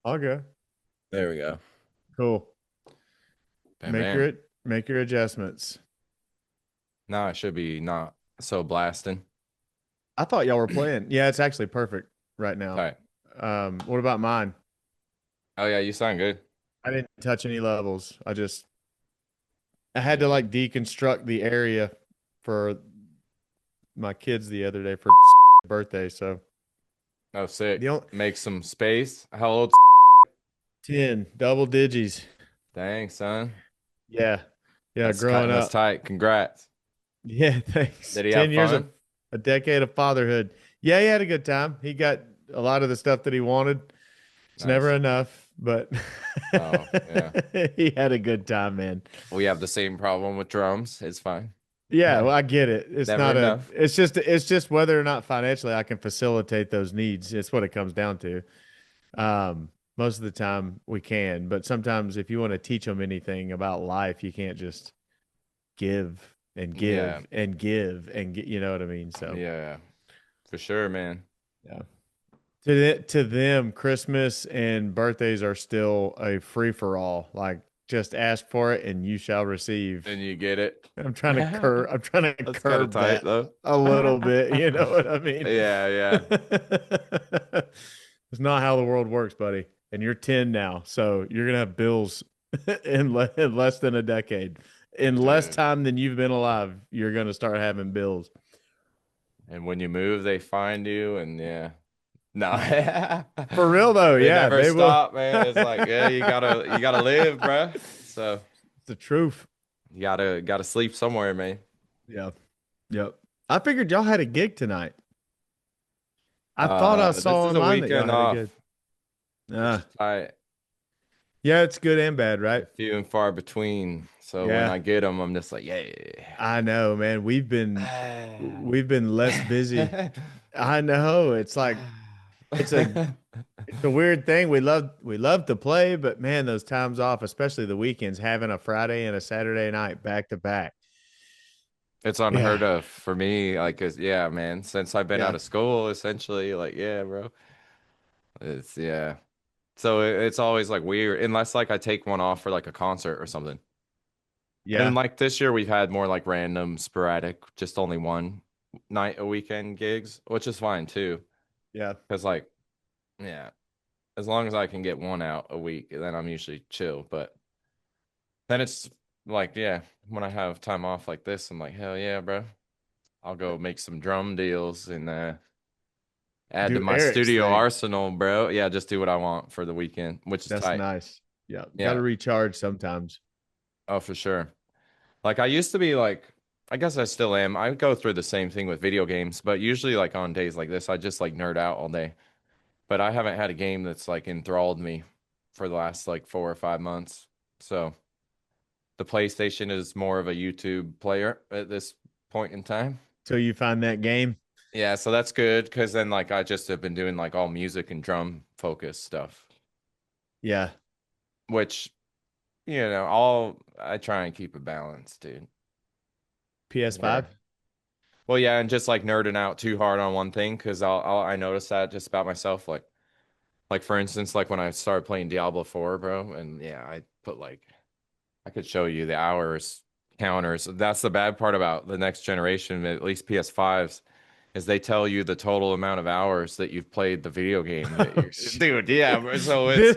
I'll go. There we go. Cool. Bam, bam. Make your adjustments. Now I should be not so blasting. I thought y'all were playing. Yeah, it's actually perfect right now. Tight. What about mine? Oh yeah, you sound good. I didn't touch any levels. I had to Yeah. like deconstruct the area for my kids the other day for birthday. So Oh, sick. the only Make some space. How old? 10 double digits. Dang, son. Yeah. Yeah, That's growing kind. That's up. tight. Congrats. Yeah, thanks. Did he have 10 years of fun? a decade of fatherhood. Yeah, he had a good time. He got a lot of the stuff that he wanted. It's never Nice. enough, but Oh yeah. he had a good time, man. We have the same problem with drums. It's fine. Yeah, well, I get it. Never enough. It's just whether or not financially I can facilitate those needs. It's what it comes down to. Most of the time we can, but sometimes if you want to teach them anything about life, you can't just give and Yeah. give and give and get, you know what I mean? So, Yeah. For sure, man. yeah. To them, Christmas and birthdays are still a free for all. Like just ask for it and you shall receive. And you get it. I'm trying to That's kind of curb tight that though. a little bit, you know what I mean? Yeah, yeah. It's not how the world works, buddy. And you're 10 now, so you're gonna have bills in less than a decade. In less Dude. time than you've been alive, you're gonna start having bills. And when you move, they find you, and yeah. No. For real though, They yeah, never they will. stop, man. It's like, yeah, you gotta live, bro. So The truth. you gotta sleep somewhere, man. Yeah. Yep. I figured y'all had a gig tonight. I thought I This saw is a online that y'all weekend had a good. off, which Uh, is tight, yeah, it's good and bad, right? few and far between. So when Yeah, I get them, I'm just like, yeah. I know, man. We've been less busy. I know. It's a it's a weird thing. We love to play, but man, those times off, especially the weekends, having a Friday and a Saturday night back to back. It's Yeah. unheard of for me. Like, 'cause, yeah, man. Since I've been out Yeah. of school, essentially, like, yeah, bro. It's yeah. So it's always like weird, unless like I take one off for like a concert or something. And Yeah. like this year, we've had more like random, sporadic, just only one night a weekend gigs, which is fine too. Yeah. Because like, yeah, as long as I can get one out a week, then I'm usually chill. But then it's like, yeah, when I have time off like this, I'm like, hell yeah, bro. I'll go make some drum deals and add to Do my Eric's studio thing. arsenal, bro. Yeah, just do what I want for the weekend, which is That's tight. nice. Yeah. Got to Yeah. recharge sometimes. Oh, for sure. Like I used to be like, I guess I still am. I go through the same thing with video games, but usually like on days like this, I just like nerd out all day. But I haven't had a game that's like enthralled me for the last like 4 or 5 months. So the PlayStation is more of a YouTube player at this point in time. Till you find that game. Yeah, so that's good because then like I just have been doing like all music and drum focused stuff, Yeah. which all I try and keep a balance, dude. Where PS5. Well, yeah, and just like nerding out too hard on one thing because I notice that just about myself. Like for instance, like when I started playing Diablo 4, bro, and yeah, I put like I could show you the hours counters. That's the bad part about the next generation, at least PS5s, is they tell you the total amount of hours that you've played the video game that Oh, you're, dude. Yeah, bro, so this,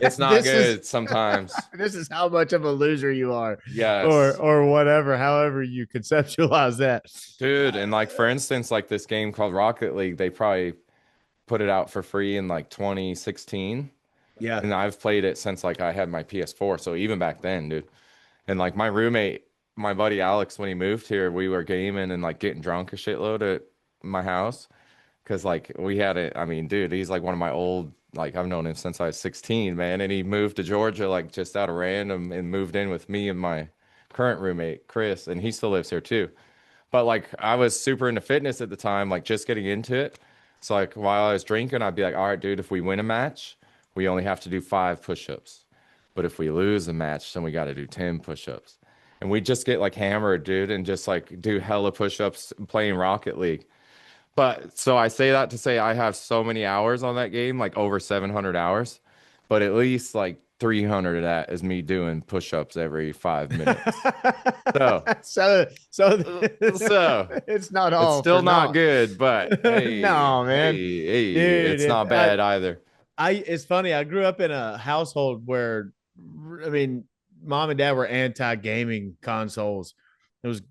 it's not this is good sometimes. this is how much of a loser you are, Yes. or whatever, however you conceptualize that. Dude, and like for instance, like this game called Rocket League, they probably put it out for free in like 2016. Yeah. And I've played it since like I had my PS4. So even back then, dude. And like my roommate, my buddy Alex, when he moved here, we were gaming and like getting drunk a shitload at my house. Cause like we had it. I mean, dude, he's like one of my old, like I've known him since I was 16, man. And he moved to Georgia like just out of random and moved in with me and my current roommate, Chris. And he still lives here too. But like I was super into fitness at the time, like just getting into it. So like while I was drinking, I'd be like, all right, dude, if we win a match, we only have to do 5 push-ups. But if we lose a match, then we got to do 10 push-ups. And we just get like hammered, dude, and just like do hella push-ups playing Rocket League. But so I say that to say I have so many hours on that game, like over 700 hours, but at least like 300 of that is me doing push-ups every 5 minutes. So, so so it's not it's all for still not naught. good, but hey, No, man. hey, hey, Dude, it's not bad either. it's funny. I grew up in a household where, I mean, mom and dad were anti gaming consoles.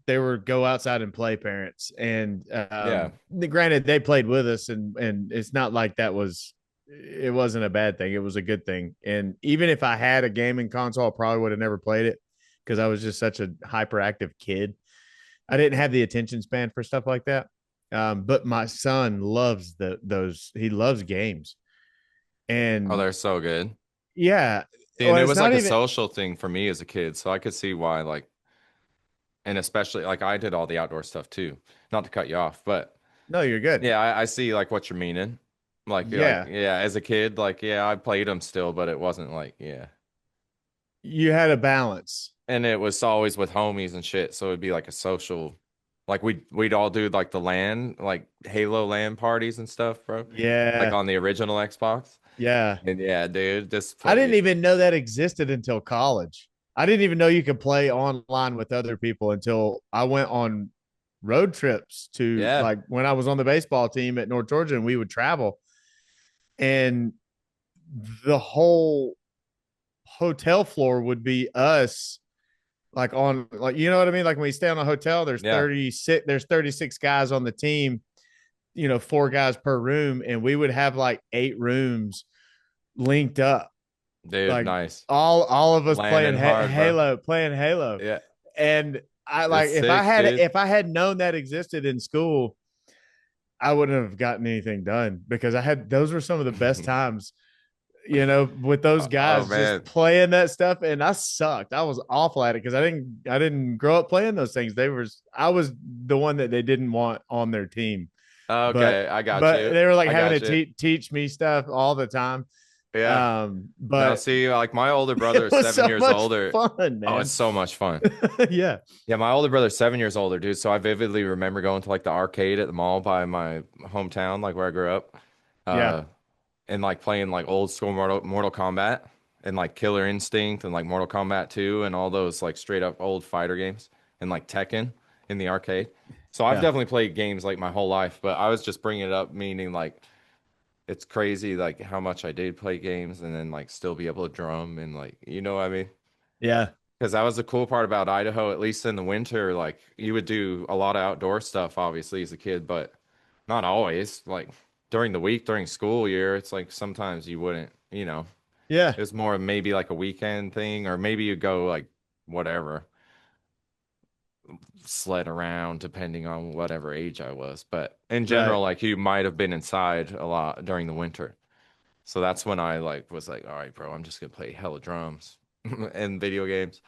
They were go outside and play parents, and Yeah. granted they played with us, and it's not like it wasn't a bad thing. It was a good thing. And even if I had a gaming console, I probably would have never played it because I was just such a hyperactive kid. I didn't have the attention span for stuff like that. But my son loves those. He loves games, Oh, and they're so good. yeah. And Well, it it's was not like a even. social thing for me as a kid, so I could see why, like, and especially like I did all the outdoor stuff too. Not to cut you off, but No, you're good. yeah, I see like what you're meaning. Like, Yeah, yeah, as a kid, like, yeah, I played them still, but it wasn't like, yeah. you had a balance. And it was always with homies and shit, so it'd be like a social, like we'd all do like the LAN, like Halo LAN parties and stuff, bro. Like Yeah, on the original Xbox. yeah. And yeah, dude, just I didn't play. even know that existed until college. I didn't even know you could play online with other people until I went on road trips to, Yeah, like, when I was on the baseball team at North Georgia, and we would travel, and the whole hotel floor would be us, like, on, like, you know what I mean? Like when you stay on a hotel, yeah, there's 36 guys on the team, 4 guys per room, and we would have like 8 rooms linked up, dude, like nice. all of us Landing hard, bro. playing Halo. Yeah, And I, like, it's sick, dude. if I had known that existed in school, I wouldn't have gotten anything done because I had those were some of the best times, with those Oh guys just man. playing that stuff. And I sucked. I was awful at it because I didn't grow up playing those things. I was the one that they didn't want on their team, but Okay, I got you. they were like I having got to you. teach me stuff all the time. Yeah. Now, But see, like my older brother it is was seven so years much older. fun, Oh, it's man. so much fun. Yeah. Yeah, my older brother's 7 years older, dude. So I vividly remember going to like the arcade at the mall by my hometown, like where I grew up, Yeah. uh, and like playing like old school Mortal Kombat and like Killer Instinct and like Mortal Kombat 2 and all those like straight up old fighter games and like Tekken in the arcade. So I've Yeah. definitely played games like my whole life, but I was just bringing it up, meaning like it's crazy like how much I did play games and then like still be able to drum and like you know what I mean? Yeah. Because that was the cool part about Idaho, at least in the winter, like you would do a lot of outdoor stuff, obviously, as a kid, but not always. Like during the week, during school year, it's like sometimes you wouldn't, you know, Yeah. it was more of maybe like a weekend thing, or maybe you go like whatever, sled around depending on whatever age I was. But in Right. general, like you might have been inside a lot during the winter. So that's when I like was like, all right, bro, I'm just gonna play hella drums and video games.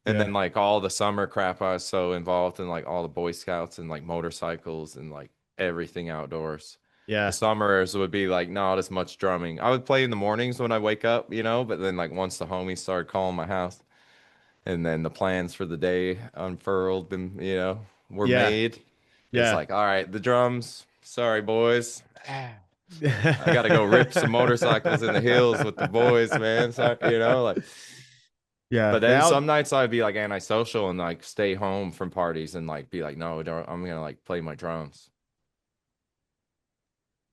And Yeah. then like all the summer crap, I was so involved in like all the Boy Scouts and like motorcycles and like everything outdoors. The Yeah. summers would be like not as much drumming. I would play in the mornings when I wake up, you know, but then like once the homies started calling my house and then the plans for the day unfurled and were Yeah. made, it's Yeah. like, all right, the drums, sorry boys. I gotta go rip some motorcycles in the hills with the boys, man. So, like, Yeah. but then some nights I'd be like antisocial and like stay home from parties and like be like, no, don't, I'm gonna like play my drums.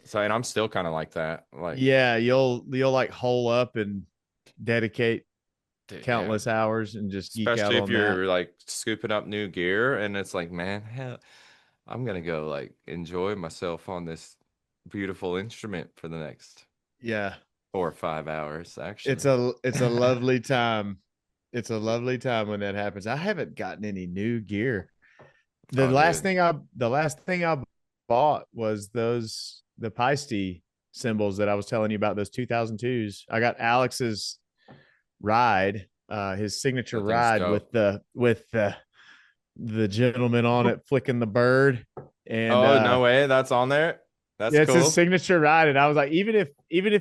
So, and I'm still kind of like that. Like, Yeah. You'll like hole up and dedicate dude, yeah, countless hours and just geek out especially if on that. you're like scooping up new gear and it's like, man, hell, I'm gonna go like enjoy myself on this beautiful instrument for the next Yeah. 4 or 5 hours, It's actually. a lovely time. It's a lovely time when that happens. I haven't gotten any new gear. Oh, dude. The last thing I bought was the Peisty cymbals that I was telling you about, those 2002s. I got Alex's ride, his signature That thing's ride dope. with the gentleman on it flicking the bird, and Oh, no way. That's on there. That's yeah, it's his cool. signature ride. And I was like, even if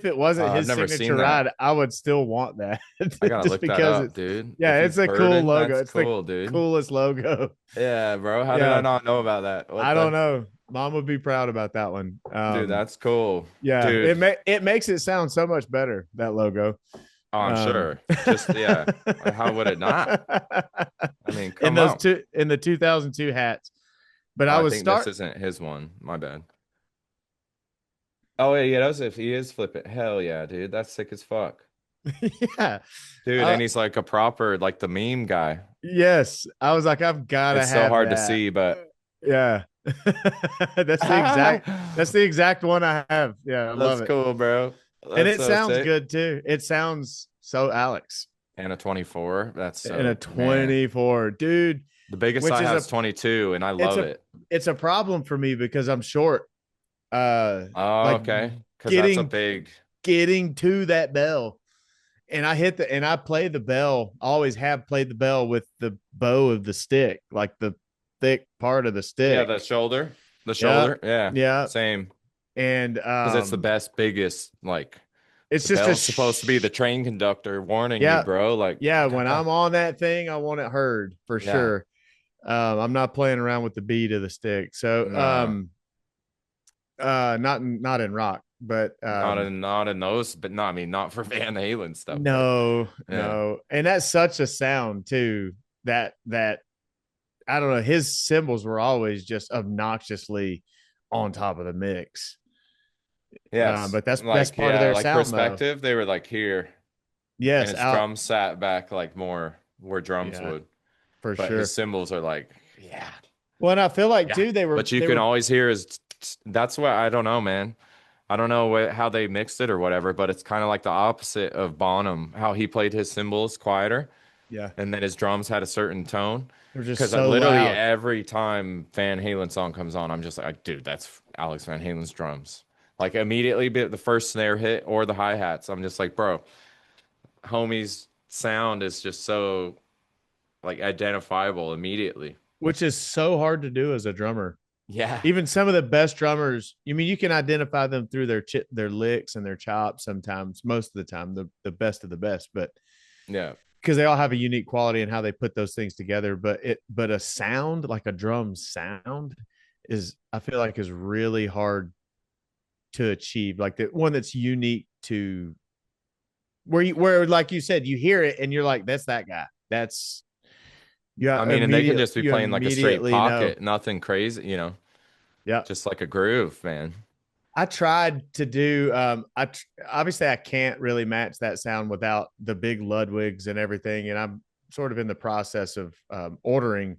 it wasn't I've his never signature seen ride, that. I would still want that I gotta just look that because up, it's, dude. If yeah, he's it's a cool birding, logo. that's It's the cool, dude. coolest logo. Yeah, bro. How did I Yeah, not know about that? What I don't the? know. Mom would be proud about that one. Dude, that's cool. Yeah, Dude, it makes it sound so much better, that logo. oh, I'm Um, sure. Just yeah. How would it not? I mean, in come those on. two in the 2002 hats. But Oh, I I was think this start isn't his one. My bad. Oh, yeah, that's if he is flipping. Hell yeah, dude. That's sick as fuck. yeah. Dude, Uh, and he's like a proper, like the meme guy. yes, I was like, I've got to It's so have hard to that. see, but Yeah. That's the exact one I have. Yeah, I love that's it. cool, bro. And That's it so sounds sick. good too. It sounds so Alex And a 24. That's in a so, man. 24, dude, The biggest which I is have a is 22, and I it's love a it. it's a problem for me because I'm short. Oh, Like okay. Because that's a getting big, getting to that bell. And I play the bell, always have played the bell with the bow of the stick, like the thick part of the yeah, stick. the shoulder. The Yeah. shoulder. Yeah. Yeah. Same. And Because it's the best, biggest, like, it's the just a bell's supposed to be the train conductor warning you, yeah, bro. Like, yeah. When I'm on that thing, I want it heard for yeah. sure. I'm not playing around with the beat of the stick. So No. not in rock, but Not in those, but no, I mean, not for Van Halen stuff, but no, yeah. no. And that's such a sound too, that I don't know, his cymbals were always just obnoxiously on top of the mix. Yes. That's Like, part of yeah, their like sound though. perspective, they were like here, and Yes, his out. drums sat back like more where drums Yeah, would, for but his sure. cymbals are like, yeah, Well, and I feel like yeah. too But you they can were always hear his, that's what I don't know, man. I don't know how they mixed it or whatever, but it's kind of like the opposite of Bonham, how he played his cymbals quieter yeah, and then his drums had a certain tone. they're just Because so literally loud. every time Van Halen song comes on, I'm just like, dude, that's Alex Van Halen's drums. Like immediately, the first snare hit or the hi hats, I'm just like, bro, homie's sound is just so like identifiable immediately. Which is so hard to do as a drummer. Yeah, Even some of the best drummers, you mean you can identify them through their licks and their chops sometimes, most of the time, the best of the best, but yeah. because they all have a unique quality and how they put those things together. But a sound like a drum sound is I feel like is really hard to achieve. Like the one that's unique to where like you said, you hear it and you're like, that's that guy. That's I mean, and they can just be you playing like a straight immediately know. pocket, nothing crazy, Yeah. just like a groove, man. I tried to do obviously I can't really match that sound without the big Ludwigs and everything. And I'm sort of in the process of ordering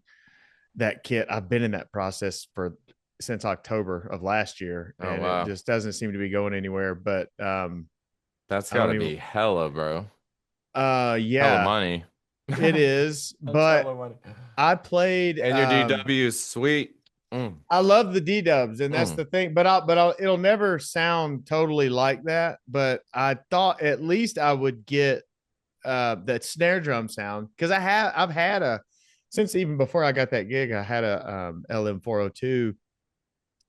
that kit. I've been in that process for since October of last year, Oh, and it wow. just doesn't seem to be going anywhere. But That's I got don't to even. be hella, bro. Hella Yeah, money. it is. That's But hella money. I played. And your DW is sweet. Mm, I love the D dubs, and that's mm. the thing. It'll never sound totally like that. But I thought at least I would get that snare drum sound because I've had a since even before I got that gig I had a LM402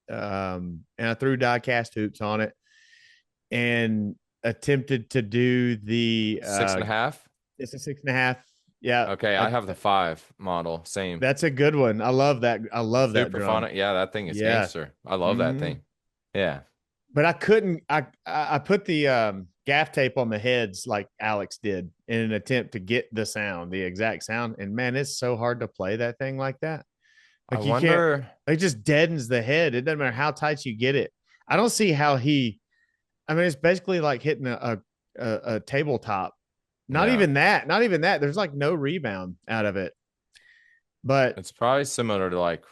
and I threw die cast hoops on it and attempted to do the Six and a half. it's a 6.5. Yeah, Okay, I have the 5 model. Same. that's a good one. I love that. I love that Super drum. phonic. Yeah, that thing is Yeah. gangster. I love that Hmm. thing. Yeah. But I couldn't. I put the gaff tape on the heads like Alex did in an attempt to get the sound, the exact sound. And man, it's so hard to play that thing like that. I Like you can't. wonder. It just deadens the head. It doesn't matter how tight you get it. I don't see how he. I mean, it's basically like hitting a tabletop. Not Yeah. even that. Not even that. There's like no rebound out of it. But It's probably similar to like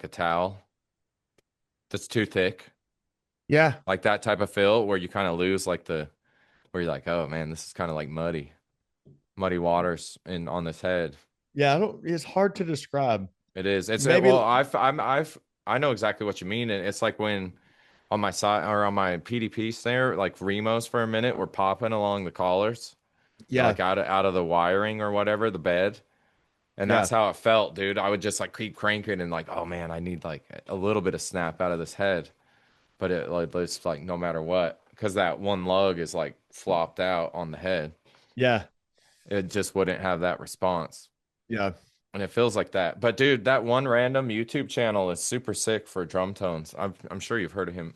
a towel that's too thick. yeah, Like that type of feel where you kind of lose like where you're like, oh man, this is kind of like muddy waters in on this head. yeah. I don't. It's hard to describe. It is. Maybe. Well, I know exactly what you mean, and it's like when on my side or on my PDP snare, like Remos for a minute were popping along the collars, Yeah, like out of the wiring or whatever, the bed. And yeah, that's how it felt, dude. I would just like keep cranking and like, oh man, I need like a little bit of snap out of this head. But it's like no matter what, because that one lug is like flopped out on the head. yeah, It just wouldn't have that response. yeah. And it feels like that. But dude, that one random YouTube channel is super sick for drum tones. I'm sure you've heard of him.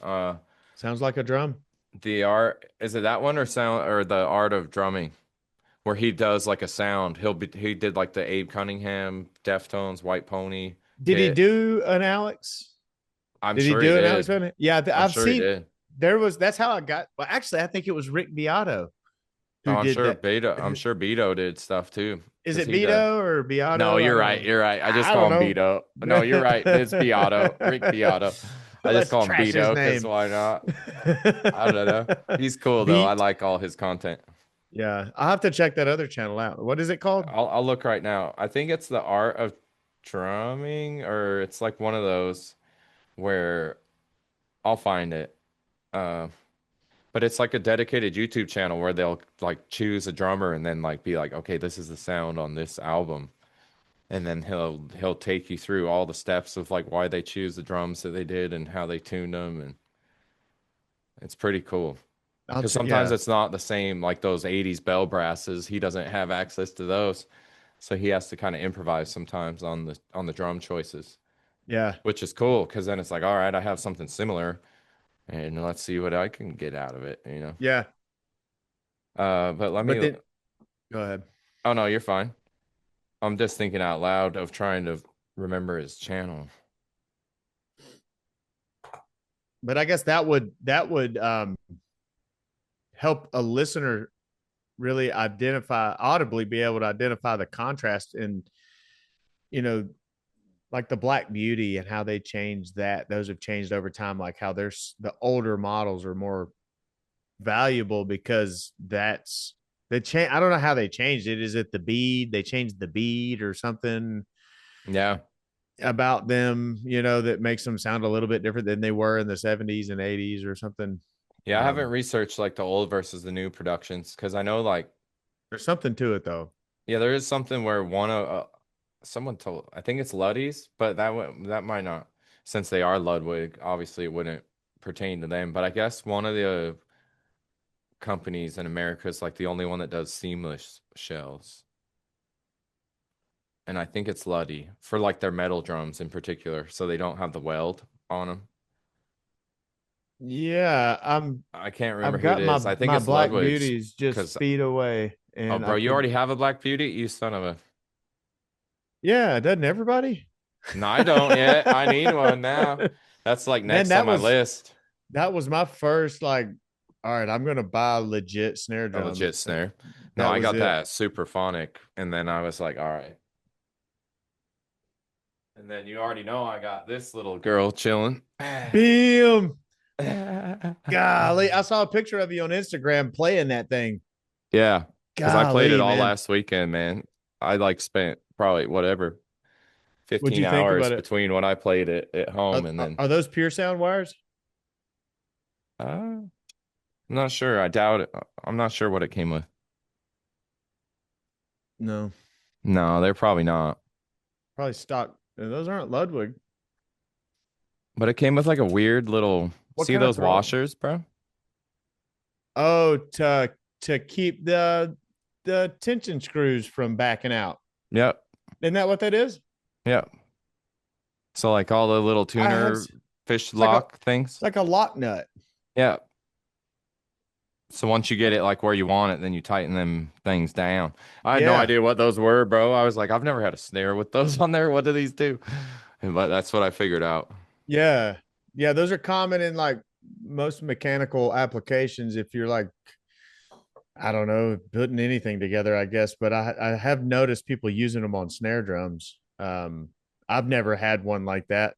Sounds like a drum. The art, is it that one or sound or the art of drumming where he does like a sound? He did like the Abe Cunningham, Deftones, White Pony Did he kit. do an Alex? I'm Did he sure he do an Alex did. Bennett? Yeah, I'm I've sure he seen. did. That's how I got. Well, actually, I think it was Rick Beato Oh, who did that. I'm sure Beto did stuff too. Is Because it he does. Beto or No, Beato? I you're don't right. know. You're right. I just I call don't him know. Beto. No, you're right. It's Beato. Rick Beato. I just Let's call him trash his Beto because name. why not? I don't know. He's cool though. I Beat. like all his content. Yeah, I'll have to check that other channel out. What is it called? I'll look right now. I think it's the art of drumming, or it's like one of those where I'll find it. Uh, but it's like a dedicated YouTube channel where they'll like choose a drummer and then like be like, okay, this is the sound on this album. And then he'll take you through all the steps of like why they choose the drums that they did and how they tuned them, and it's pretty cool. I'll Because check. sometimes Yeah, it's not the same like those 80s bell brasses. He doesn't have access to those. So he has to kind of improvise sometimes on the drum choices, yeah, which is cool because then it's like, all right, I have something similar and let's see what I can get out of it, you know. yeah. But let But me then go ahead. oh no, you're fine. I'm just thinking out loud of trying to remember his channel. But I guess that would help a listener really identify audibly be able to identify the contrast in you know like the Black Beauty and how they changed that. Those have changed over time. Like how there's the older models are more valuable because that's they change. I don't know how they changed it. Is it the bead? They changed the bead or something Yeah. about them, that makes them sound a little bit different than they were in the 70s and 80s or something. Yeah, I haven't researched like the old versus the new productions because I know like There's something to it though. yeah, there is something where one of someone told I think it's Luddy's, but that might not since they are Ludwig, obviously it wouldn't pertain to them. But I guess one of the companies in America is like the only one that does seamless shells. And I think it's Luddy for like their metal drums in particular, so they don't have the weld on them. Yeah, I can't remember I've who it got is. I think my it's Black Ludwig's Beauties just because feet away, oh, and I bro, you could. already have a Black Beauty, you son of a. Yeah, doesn't everybody? No, I don't yet. I need one now. That's like Man, next on my list. that was my first like. All right, I'm gonna buy legit snare A drums. legit snare. No, That I was got it. that super phonic, and then I was like, all right. And then you already know I got this little girl chilling. Bam! Yeah, Golly, I saw a picture of you on Instagram playing that thing. because I played it Golly, all man, last weekend, man. I like spent probably whatever what'd 15 you think hours about it? between when I played it at home and then Are those pure sound wires? I'm not sure. I doubt it. I'm not sure what it came with. No, No, they're probably not. probably stock. Those aren't Ludwig. But it came with like a weird little. What See kind of those throat? washers, bro? Oh, to keep the tension screws from backing out. Yep. Isn't that what that is? Yep. So like all the little I have. tuner fish It's like a lock things. lock nut. Yeah. So once you get it like where you want it, then you tighten them things down. I had no Yeah, idea what those were, bro. I was like, I've never had a snare with those on there. What do these do? But that's what I figured out. yeah, yeah. Those are common in like most mechanical applications. If you're like, I don't know, putting anything together, I guess. But I have noticed people using them on snare drums. I've never had one like that.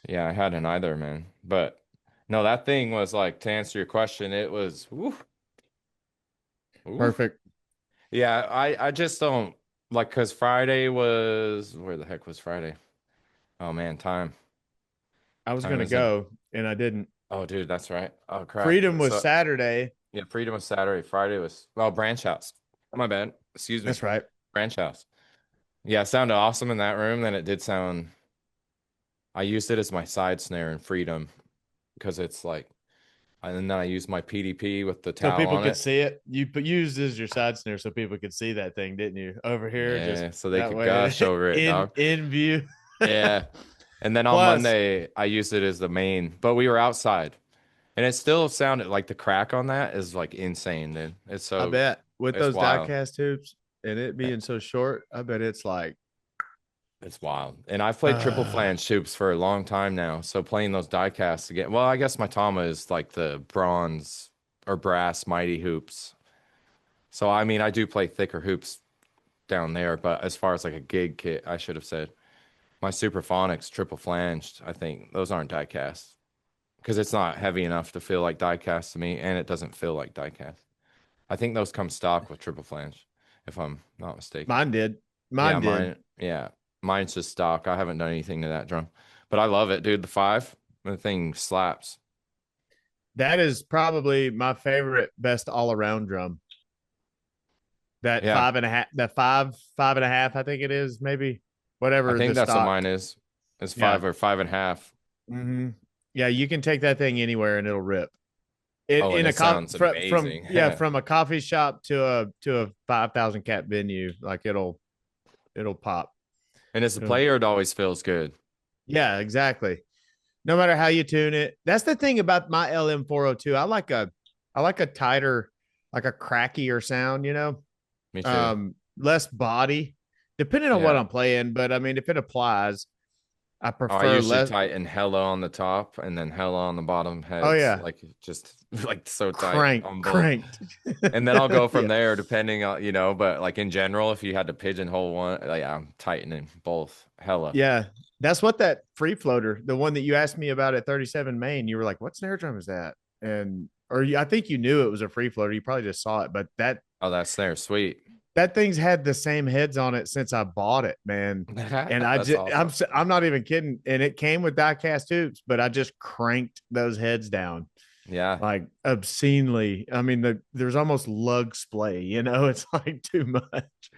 Yeah, I hadn't either, man. But no, that thing was like to answer your question, it was oof. Perfect. Yeah, I just don't like because Friday was where the heck was Friday? Oh man, I was time gonna isn't. go and I didn't. Oh, dude, that's right. Oh crap. Freedom was So Saturday. yeah, Freedom was Saturday. Friday was well, Branch House. My bad. Excuse me. That's right. Branch House. Yeah, it sounded awesome in that room. Then it did sound. I used it as my side snare in Freedom because it's like And then I use my PDP with the So towel people on could it. see it. You used as your side snare so people could see that thing, didn't you? Over here, just Yeah, so they that could way gush over it, in dog. view. Yeah. And then on Plus, Monday, I used it as the main, but we were outside. And it still sounded like the crack on that is like insane, dude. I bet with It's those wild. diecast tubes and it Eh, being so short, I bet it's like, It's wild. And I've played triple uh, flange tubes for a long time now. So playing those die casts again. Well, I guess my Tama is like the bronze or brass mighty hoops. So I mean, I do play thicker hoops down there, but as far as like a gig kit, I should have said my Superphonics triple flanged, I think those aren't die cast because it's not heavy enough to feel like die cast to me, and it doesn't feel like die cast. I think those come stock with triple flange, if I'm not mistaken. mine did. Yeah, Mine did. mine's just stock. I haven't done anything to that drum, but I love it, dude. The thing slaps. That is probably my favorite, best all around drum. That Yeah, 5.5, that 5.5, I think it is, maybe I whatever think the that's what stock. mine is. It's Yeah. 5 or 5.5. hmm Yeah, you can take that thing anywhere and it'll rip. Oh, and In a it sounds from amazing. yeah, from a coffee shop to a 5,000 cap venue, like it'll pop. And as a It'll, player, it always feels good. yeah, exactly. No matter how you tune it. That's the thing about my LM 402. I like a tighter, like a crackier sound, you know. Me too. Less body, depending on what Yeah. I'm playing. But I mean, if it applies, I I prefer usually less. tighten hella on the top and then hella on the bottom Oh heads, yeah, like just like so tight on both. cranked. And then I'll go from Yeah, there depending on, but like in general, if you had to pigeonhole one, like I'm tightening both hella. yeah. That's what that free floater, the one that you asked me about at 37 Main, you were like, "What snare drum is that?" And I think you knew it was a free floater. You probably just saw it, but Oh, that snare, sweet. that thing's had the same heads on it since I bought it, man. And That's awesome. I'm not even kidding. And it came with diecast tubes, but I just cranked those heads down Yeah. like obscenely. I mean, there's almost lug splay, you know, it's like too much,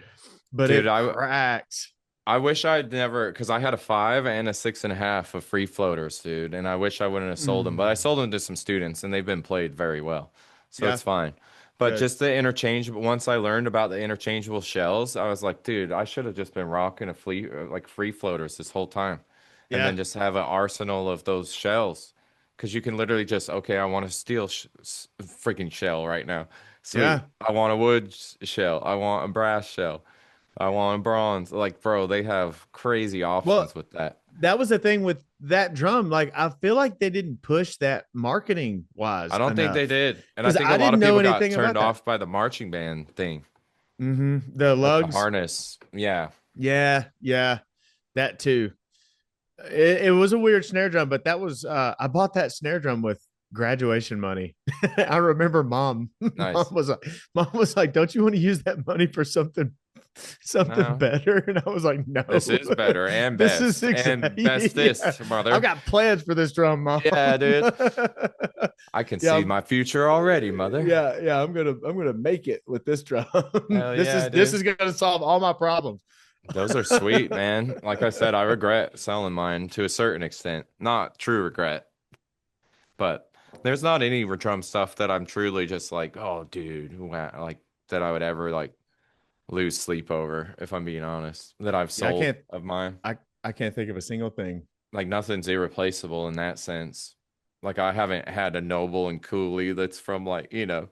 but Dude, it I cracks. I wish I'd never, because I had a 5 and a 6.5 of free floaters, dude, and I wish I wouldn't have sold them, but I Mm. sold them to some students and they've been played very well. So Yeah, it's fine. But good. just the interchangeable, once I learned about the interchangeable shells, I was like, dude, I should have just been rocking like free floaters this whole time and then Yeah, just have an arsenal of those shells. Because you can literally just, okay, I want a steel freaking shell right now. Sweet. yeah. I want a wood shell. I want a brass shell. I want bronze. Like, bro, they have crazy Well, options with that. that was the thing with that drum. Like, I feel like they didn't push that marketing I wise don't think they enough did. And I because think a I lot didn't of know people got anything turned about that. off by the marching band thing The with the lugs. harness. Yeah. Yeah, yeah, that too. It was a weird snare drum, but that was I bought that snare drum with graduation money. I remember Nice. mom was like, "Don't you want to use that money for something No, better?" And I was like, this "No, is better and this is best and exactly yeah. bestest, I've mother. got plans for this drum, mom." Yeah, dude. I can Yeah, see my future already, mother. yeah. I'm gonna make it with this drum. Hell yeah, This dude. is gonna solve all my problems. Those are sweet, man. Like I said, I regret selling mine to a certain extent. Not true regret, but there's not any drum stuff that I'm truly just like, oh, dude, wow, like that I would ever like lose sleep over, if I'm being honest, that I've Yeah, sold of mine. I can't think of a single thing. Like nothing's irreplaceable in that sense. Like I haven't had a Noble and Cooley that's from like, the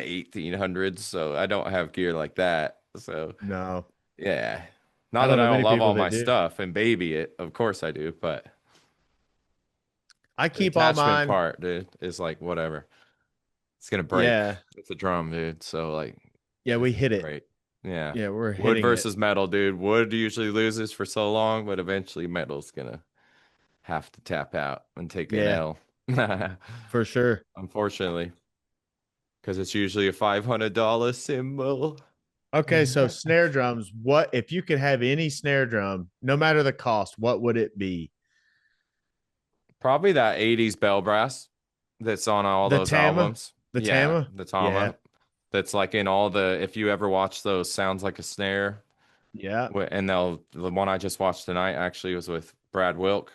1800s, so I don't have gear like that. So, No, yeah. I Not don't that I know don't many love people all that my do. stuff and baby it. Of course I do, but I the keep all attachment mine. part, dude, is like whatever. It's gonna break. Yeah. It's a drum, dude. So like Yeah, we it's hit gonna it. break. Yeah. Yeah, we're Wood hitting it. versus metal, dude. Wood usually loses for so long, but eventually metal's gonna have to tap out and take an Yeah, L. for sure. Unfortunately, because it's usually a $500 symbol. Okay, so snare drums, what if you could have any snare drum, no matter the cost, what would it be? Probably that 80s bell brass that's on all The those Tama? albums. The Yeah, Tama? the Yeah. Tama. That's like in all if you ever watch those Sounds Like a Snare, Yeah. and the one I just watched tonight actually was with Brad Wilk,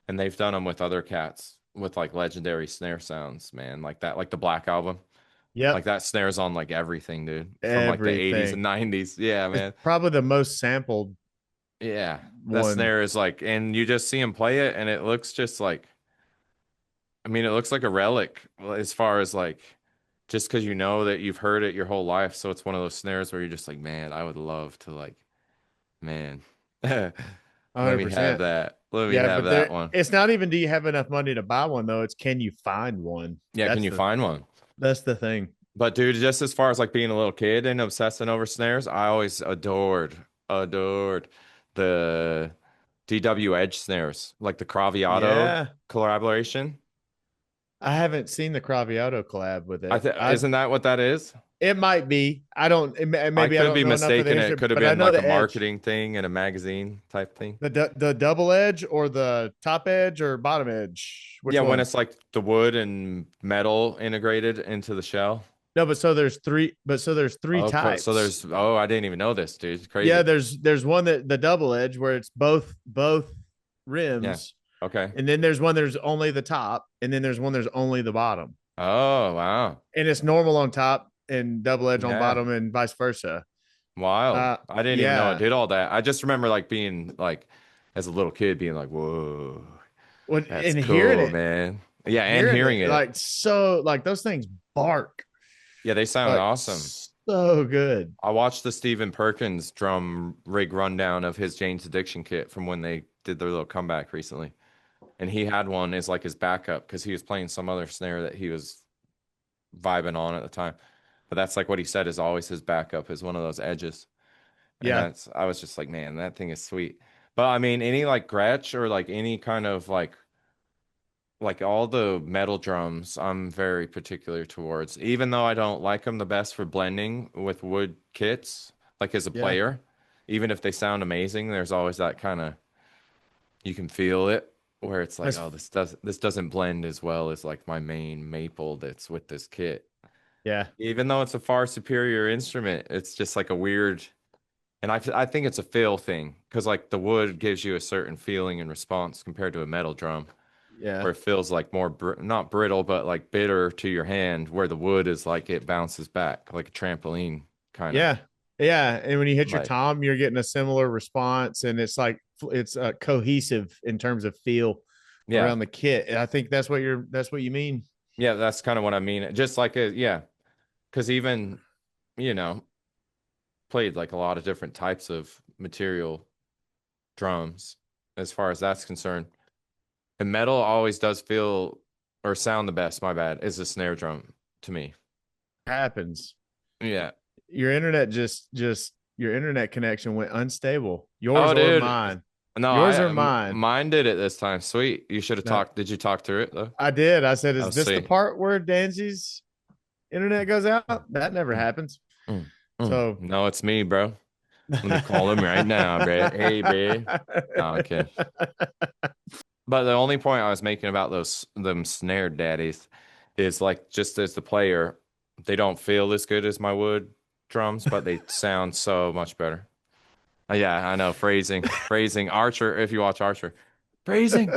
and they've done them with other cats. with like legendary snare sounds, man. Like that, like the Black Album. Like Yep. that snare's on like everything, dude. From like the 80s and Everything. 90s. Yeah, It's man. probably the most sampled Yeah. That one. snare is like, and you just see him play it, and it looks just like, I mean, it looks like a relic as far as like, just because you know that you've heard it your whole life. So it's one of those snares where you're just like, man, I would love to like, man, let me have 100%. that. Let me Yeah, have but that there one. it's not even do you have enough money to buy one though, it's can you find one? Yeah, can That's you the find one? that's the thing. But dude, just as far as like being a little kid and obsessing over snares, I always adored the DW Edge snares, like the Craviotto Yeah. collaboration. I haven't seen the Craviotto collab with I it. think isn't that what that is? It might be. I don't I maybe I could don't be know enough of the mistaken. history, It could have but I been know like a the edge. marketing thing and a magazine type thing. The double edge or the top edge or bottom edge? Which Yeah, when one? it's like the wood and metal integrated into the shell. No, so there's three Okay, so types. there's I didn't even know this, dude. It's Yeah, crazy. there's one that the double edge where it's both Yeah. rims, Okay. and then there's only the top, and then there's only the bottom. Oh, wow. And it's normal on top and double edge on Yeah. bottom and vice versa. Wild. I didn't even know it Yeah. did all that. I just remember like being like as a little kid being like, "Whoa, When that's and cool, man." Yeah, and hearing hearing it it. like so like those things bark Yeah, they sound like awesome. so good. I watched the Stephen Perkins drum rig rundown of his Jane's Addiction kit from when they did their little comeback recently. And he had one as like his backup because he was playing some other snare that he was vibing on at the time. But that's like what he said is always his backup is one of those edges. And Yeah. that's I was just like, man, that thing is sweet. But I mean, any like Gretsch or like any kind of like all the metal drums, I'm very particular towards. Even though I don't like them the best for blending with wood kits, like as a Yeah. player, even if they sound amazing, there's always that kind of you can feel it where it's like, That's oh, this doesn't blend as well as like my main maple that's with this kit. yeah. Even though it's a far superior instrument, it's just like a weird. And I think it's a feel thing because like the wood gives you a certain feeling and response compared to a metal drum Yeah. where it feels like more not brittle but like bitter to your hand where the wood is like it bounces back like a trampoline kind of Yeah. Yeah. And when you hit your like tom, you're getting a similar response, and it's like it's cohesive in terms of feel yeah around the kit. And I think that's what you mean. yeah that's kind of what I mean just like a yeah because even you know played like a lot of different types of material drums as far as that's concerned. And metal always does feel or sound the best, my bad, is a snare drum to me. Happens. Yeah. Your internet just your internet connection went unstable. Yours Oh, or dude. mine. No, Yours or mine. mine did it this time. Sweet. You should have No, talked. Did you talk through it though? I did. I said, Oh, "Is this the sweet. part where Dansie's internet goes out?" That never Mm, happens. mm, mm. So, No, it's me, bro. Let me call him right now, bro. Hey, bro. No, okay. But the only point I was making about those them snare daddies is like just as the player, they don't feel as good as my wood drums, but they sound so much better. Yeah, I know. Phrasing. Archer, if you watch Archer. Phrasing.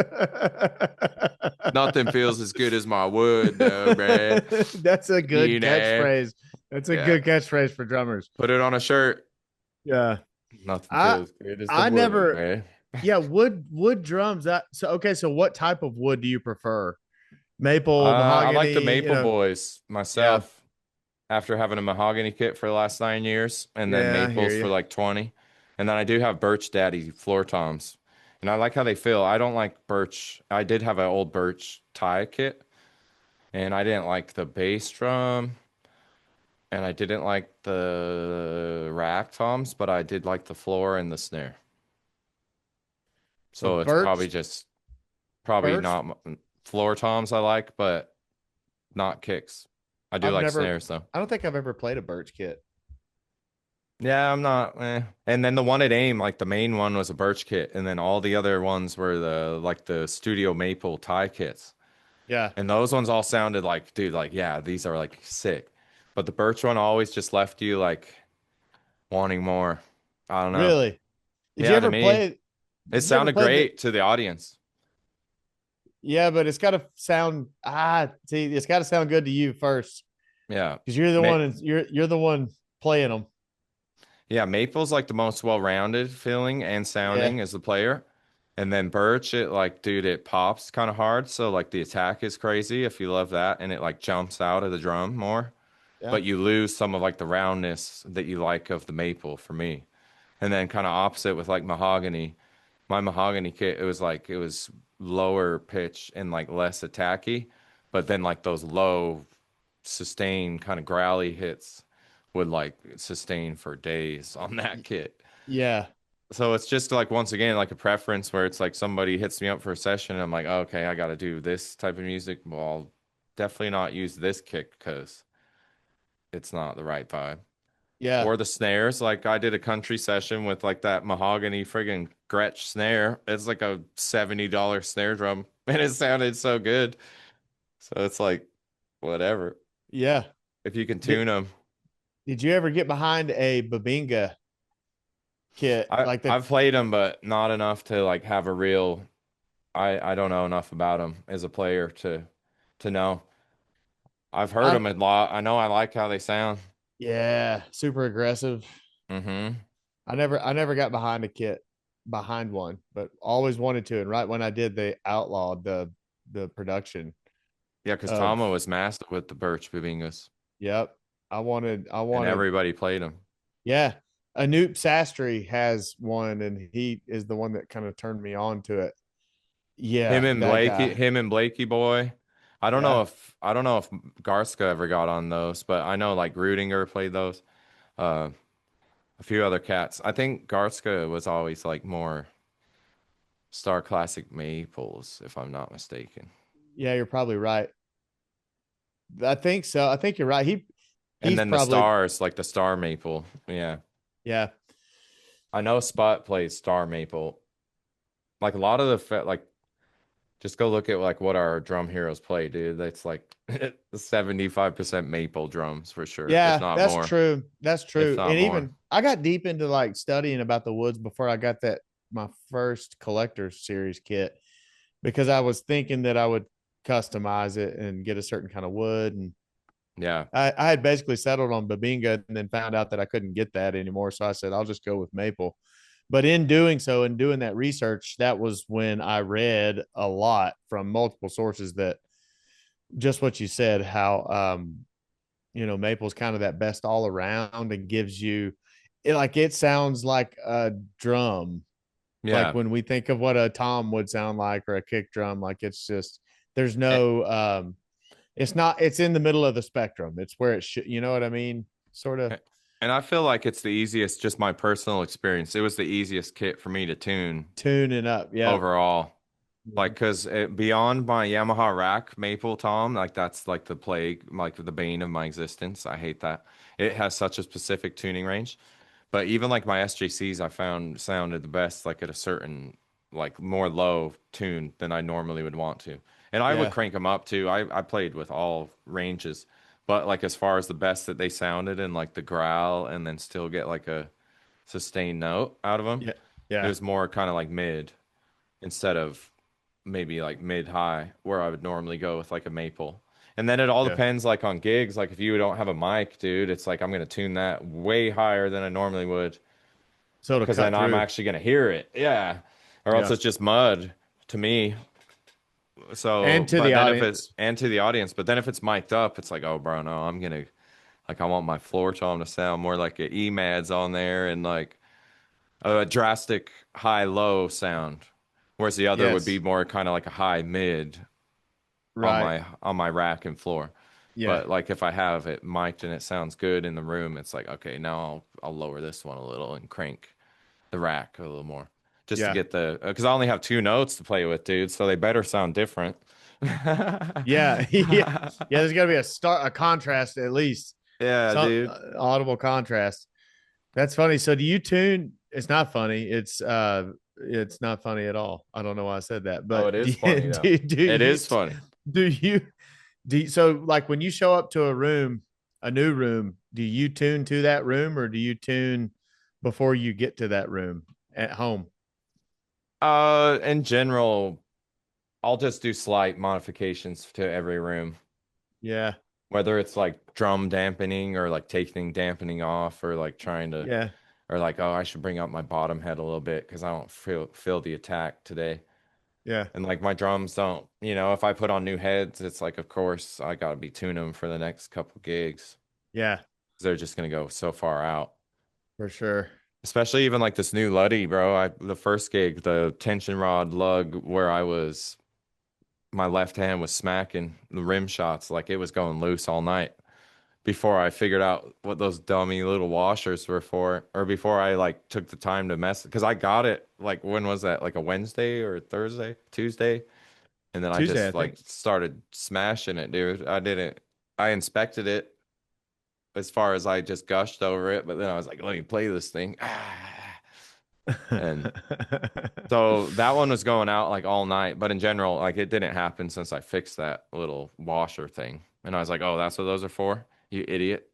Nothing feels as good as my wood, though, bruh. That's a good You know? catchphrase. That's a Yeah. good catchphrase for drummers. Put it on a shirt. Yeah. Nothing I feels good as the I wood, never man. yeah, wood drums. That so okay, so what type of wood do you prefer? Maple, I like the mahogany, Maple Boys yeah. myself after having a mahogany kit for the last 9 years and then Yeah, I hear maples for you. like 20. And then I do have Birch Daddy floor toms. And I like how they feel. I don't like birch. I did have an old birch tie kit and I didn't like the bass drum and I didn't like the rack toms, but I did like the floor and the snare. So So it's probably birch, just probably birch. not floor toms I like, but not kicks. I do I've like never snares though. I don't think I've ever played a birch kit. Yeah, I'm not. And then the one at AIM, like the main one was a birch kit, and then all the other ones were the like the Studio Maple tie kits. Yeah. And those ones all sounded like, dude, like, yeah, these are like sick. But the birch one always just left you like wanting more. I don't know. Really? Did you Yeah, to ever me, play it did you ever sounded play the great to the audience. Yeah, but it's got to sound see, it's got to sound good to you first Yeah. because you're the Ma one you're the one playing them. yeah, Maple's like the most well-rounded feeling and Yeah, sounding as the player. And then Birch, it like, dude, it pops kind of hard. So like the attack is crazy if you love that, and it like jumps out of the drum more. yeah, But you lose some of like the roundness that you like of the maple for me. And then kind of opposite with like mahogany. My mahogany kit, it was lower pitch and like less attacky, but then like those low sustain kind of growly hits would like sustain for days on that kit. yeah, So it's just like once again like a preference where it's like somebody hits me up for a session and I'm like, oh, okay, I got to do this type of music. Well, I'll definitely not use this kick because it's not the right vibe. yeah, Or the snares. Like I did a country session with like that mahogany friggin' Gretsch snare. It's like a $70 snare drum and it sounded so good. So it's like whatever. yeah. If you can Did tune them. Did you ever get behind a Babinga kit like the? I've played them, but not enough to like have a real. I don't know enough about them as a player to know. I've heard I them a lot. I know I like how they sound. Yeah, super aggressive. Mm-hmm. I never got behind a kit behind one, but always wanted to. And right when I did, they outlawed the production Yeah, because of. Tama was massive with the Birch Bubingas, Yep. I and wanted. everybody played them. Yeah. Anoop Sastry has one, and he is the one that kind of turned me on to it. Yeah, that guy. Him and Blakey boy. Yeah. I don't know if Garska ever got on those, but I know like Rudinger played those. Uh, a few other cats. I think Garska was always like more Star Classic Maples, if I'm not mistaken. Yeah, you're probably right. I think so. I think you're right. And He's then the probably. Stars, like the Star Maple. Yeah. Yeah. I know Spot plays Star Maple. Like a lot of like just go look at like what our drum heroes play, dude. That's like 75% maple drums for sure, if Yeah, not that's more. true. That's If true. not And more. even I got deep into like studying about the woods before I got that my first collector series kit because I was thinking that I would customize it and get a certain kind of wood. And Yeah. I had basically settled on Babinga and then found out that I couldn't get that anymore. So I said, I'll just go with maple. But in doing so and doing that research, that was when I read a lot from multiple sources that just what you said, how Maple's kind of that best all around and gives you it sounds like a drum. Like Yeah. when we think of what a tom would sound like or a kick drum, like it's just there's A- no it's not it's in the middle of the spectrum. It's where it should, you know what I mean? Sort of And I feel like it's the easiest, just my personal experience. It was the easiest kit for me to tune tuning up. Yep. overall. Like, Mhm. cause beyond my Yamaha rack maple tom, like that's like the plague, like the bane of my existence. I hate that. It has such a specific tuning range. But even like my SJCs, I found sounded the best like at a certain like more low tune than I normally would want to. And I would Yeah. crank them up too. I played with all ranges, but like as far as the best that they sounded and like the growl and then still get like a sustained note out of them, Yeah. it Yeah. was more kind of like mid instead of maybe like mid high where I would normally go with like a maple. And then it all Yeah. depends like on gigs. Like if you don't have a mic, dude, it's like I'm gonna tune that way higher than I normally would So it'll because then cut I'm through. actually gonna hear it. Yeah. Or else Yeah. it's just mud to me. And So, to but the then if it audience. and to the audience, but then if it's mic'd up, it's like, oh, bro, no, like I want my floor tom to sound more like a EMADS on there and like a drastic high low sound, whereas the other would be Yes. more kind of like a high mid Right. on my rack and floor. Yeah. But like if I have it mic'd and it sounds good in the room, it's like, okay, now I'll lower this one a little and crank the rack a little more just to Yeah. get the because I only have two notes to play with, dude, so they better sound different. Yeah. Yeah. Yeah. There's got to be a contrast at least. Yeah, Some dude. audible contrast. That's funny. So do you tune? It's not funny. It's not funny at all. I don't know why I said that, Oh, it but is funny though. do It you is funny. do you so like when you show up to a new room, do you tune to that room or do you tune before you get to that room at home? In general, I'll just do slight modifications to every room, Yeah. whether it's like drum dampening or like taking dampening off or like trying to Yeah. or like, oh, I should bring up my bottom head a little bit because I don't feel the attack today. Yeah. And like my drums don't, if I put on new heads, it's like, of course, I gotta be tuning them for the next couple gigs. Yeah. They're just gonna go so far out. For sure. Especially even like this new Luddy, bro. The first gig, the tension rod lug where my left hand was smacking the rim shots like it was going loose all night before I figured out what those dummy little washers were for, or before I like took the time to mess because I got it like when was that? Like a Wednesday or Thursday, Tuesday, and then I Tuesday, I just like think. started smashing it, dude. I inspected it as far as I just gushed over it, but then I was like, let me play this thing. And so that one was going out like all night, but in general, like it didn't happen since I fixed that little washer thing. And I was like, oh, that's what those are for, you idiot.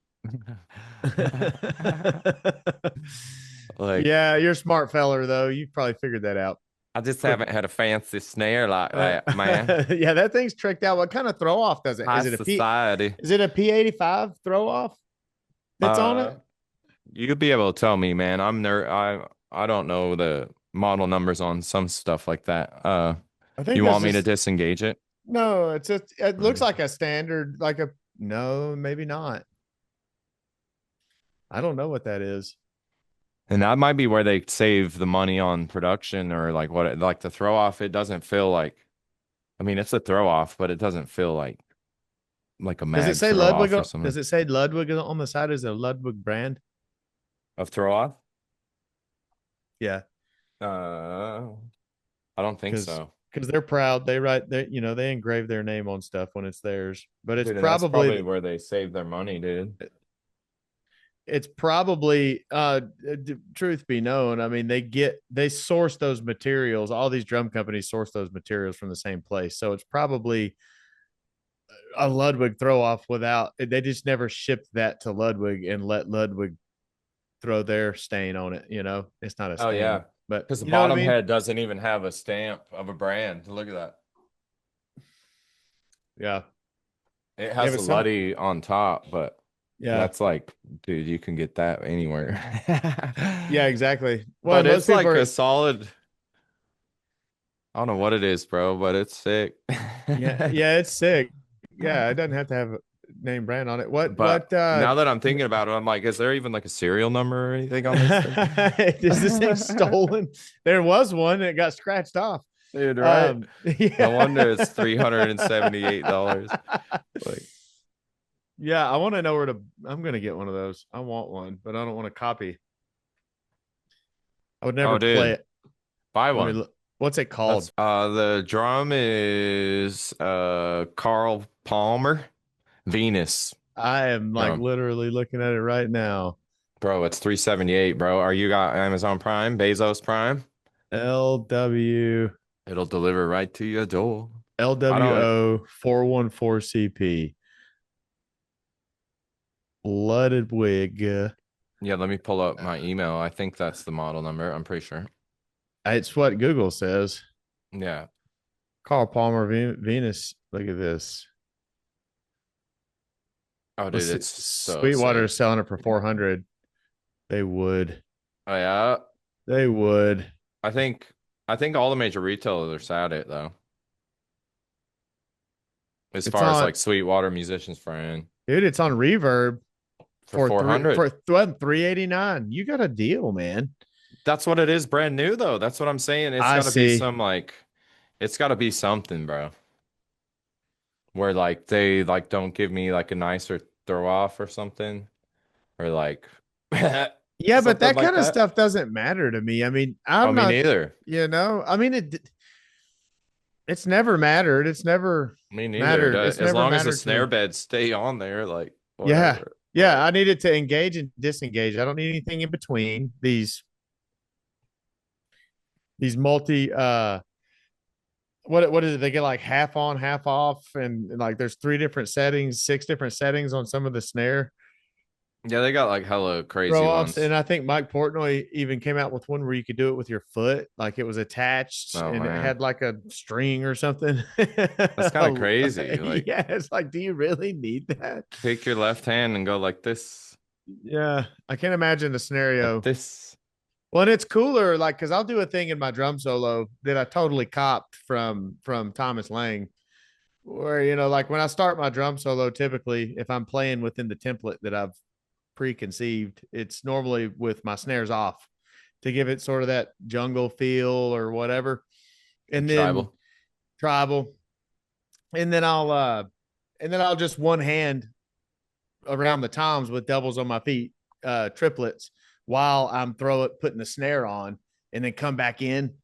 Like, Yeah, you're a smart feller though. You probably figured that out I just quick. haven't had a fancy snare like that, man. Yeah, that thing's tricked out. What kind of throw off does it? High society. Is it a P85 throw off that's on Uh, it? you'd be able to tell me, man. I don't know the model numbers on some stuff like that. I think You that's want me to just disengage it? no, it looks Mm. like a standard, like a no, maybe not. I don't know what that is. And that might be where they save the money on production or like like the throw off. It doesn't feel like, I mean, it's a throw off, but it doesn't feel like a Does it mag say throw Ludwig? off or Does something. it say Ludwig on the side? Is it a Ludwig brand? Of throw off? Yeah, Uh, I don't think because so. they're proud. They write they engrave their name on stuff when it's theirs. But Dude, and that's probably where they save their money, dude. it's probably truth be known, I mean they source those materials, all these drum companies source those materials from the same place, so it's probably a Ludwig throw off. Without they just never shipped that to Ludwig and let Ludwig throw their stain on it, it's not a Oh stain, yeah. but Because the you know what I bottom mean. head doesn't even have a stamp of a brand. Look at that. Yeah. It Yeah, has but a some Luddy on top, but yeah. that's like, dude, you can get that anywhere. Yeah, exactly. Well, But most it's people like a are. solid, I don't know what it is, bro, but it's sick. Yeah, yeah, it's sick. Yeah, it doesn't have to have a name brand on it. What But now that I'm thinking about it, I'm like, is there even like a serial number or anything on this thing? is this thing stolen? There was one that got scratched off. Dude, right? No Yeah. wonder it's $378. Like, Yeah, I want to know where to. I'm gonna get one of those. I want one, but I don't want to copy. I would never oh, play dude, it. buy Let me one. look. What's it That's called? the drum is Carl Palmer Venus I am like drum. literally looking at it right now. Bro, it's 378, bro. Are you got Amazon Prime, Bezos Prime? LW It'll deliver right to your door. I don't LWO 414 CP flooded wig. Yeah, let me pull up my email. I think that's the model number. I'm pretty sure. It's what Google says. Yeah. Carl Palmer Venus. Look at this. Oh, Let's dude, see. it's so Sweetwater sick. is selling it for 400. They would. Oh yeah. They would. I think I think all the major retailers are sad it though. As It's far as on, like Sweetwater Musicians Friend dude. It's on Reverb for for 400. 389. You got a deal, man. That's what it is brand new though. That's what I'm saying. It's I got to be see. some like it's got to be something, bro. Where like they like don't give me like a nicer throw off or something or like Yeah, but something that like kind of that. stuff doesn't matter to me. I mean, Oh, I'm me not. neither. I mean, it's never mattered. Me neither. It's As never long as the mattered to snare me. beds stay on there, like Yeah. whatever. Yeah. Like, I needed to engage and disengage. I don't need anything in between these multi what is it? They get like half on, half off, and like there's three different settings, six different settings on some of the snare. Yeah, they got like hella crazy throw offs. ones. And I think Mike Portnoy even came out with one where you could do it with your foot, like it was attached Oh and it man, had like a string or something. that's kind of crazy. Like, Yeah, it's like, do you really need that? take your left hand and go Yeah, I can't imagine the like scenario. this. Well, and it's cooler, like because I'll do a thing in my drum solo that I totally copped from Thomas Lang, where like when I start my drum solo, typically if I'm playing within the template that I've preconceived, it's normally with my snares off to give it sort of that jungle feel or whatever, The and then tribal. tribal, and then I'll just one hand around the toms with doubles on my feet, triplets, while I'm putting the snare on, and then come back in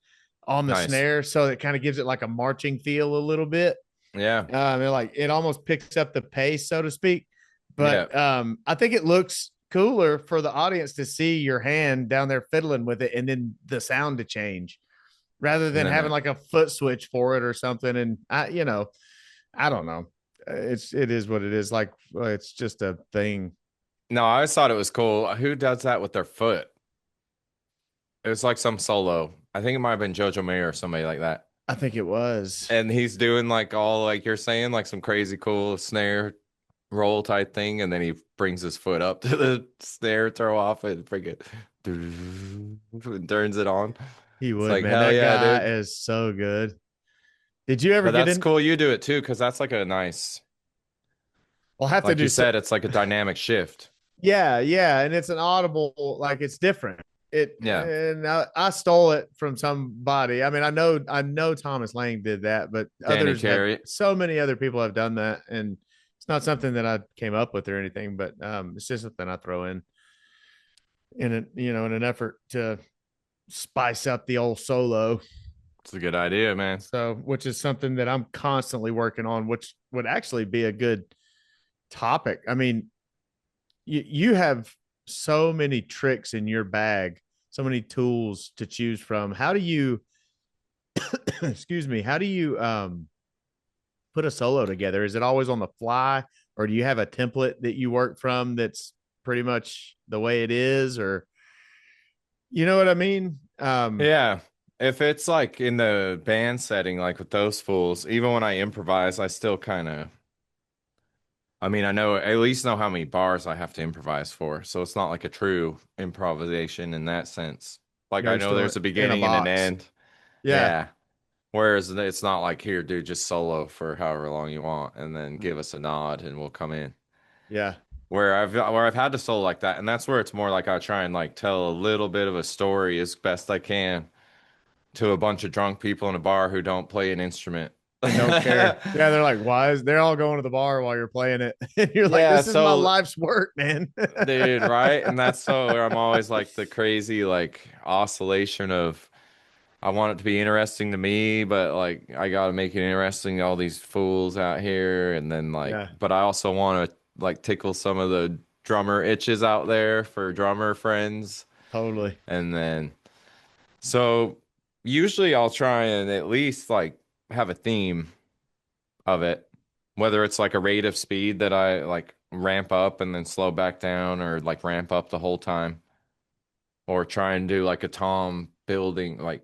on the Nice. snare, so it kind of gives it like a marching feel a little bit. Yeah. Like it almost picks up the pace, so to speak. Yeah. But I think it looks cooler for the audience to see your hand down there fiddling with it, and then the sound to change, rather And than then having like a foot switch for it or something. And I don't know. It is what it is. Like it's just a thing. no, I always thought it was cool. Who does that with their foot? It was like some solo. I think it might have been Jojo Mayer or somebody like that. I think it was. And he's doing like all like you're saying, like some crazy cool snare roll type thing, and then he brings his foot up to the snare, throw off and freaking and turns it on. He It's would, like man. hell That yeah, guy dude. is so good. Did you ever But get that's in? cool you do it too, because that's like a nice, We'll have to like you do. said, it's like a dynamic shift. Yeah, yeah, and it's an audible, like it's different. It Yeah. and I stole it from somebody. I mean, I know Thomas Lang did that, but Danny others have Carey. so many other people have done that, and it's not something that I came up with or anything, but it's just something I throw in an effort to spice up the old solo. It's a good idea, man. So, which is something that I'm constantly working on, which would actually be a good topic. I mean, you have so many tricks in your bag, so many tools to choose from. How do you excuse me, how do you put a solo together? Is it always on the fly, or do you have a template that you work from that's pretty much the way it is, or you know what I mean? Yeah. If it's like in the band setting, like with those fools, even when I improvise, I still kind of, I mean, I know at least know how many bars I have to improvise for. So it's not like a true improvisation in that sense. Like Yeah, I you're know still there's a in a beginning and an box. end. Yeah. Yeah. Whereas it's not like here, dude, just solo for however long you want and then give us a nod and we'll come in. Yeah. Where I've had to solo like that, and that's where it's more like I try and like tell a little bit of a story as best I can to a bunch of drunk people in a bar who don't play an instrument. And don't care. Yeah, they're like, why is they're all going to the bar while you're playing it? And you're like, Yeah, this is my so life's work, man. dude, right? And that's so where I'm always like the crazy like oscillation of I want it to be interesting to me, but like I gotta make it interesting to all these fools out here, and then like, Yeah, but I also want to like tickle some of the drummer itches out there for drummer friends, totally. and then so usually I'll try and at least like have a theme of it, whether it's like a rate of speed that I like ramp up and then slow back down, or like ramp up the whole time, or try and do like a tom building. Like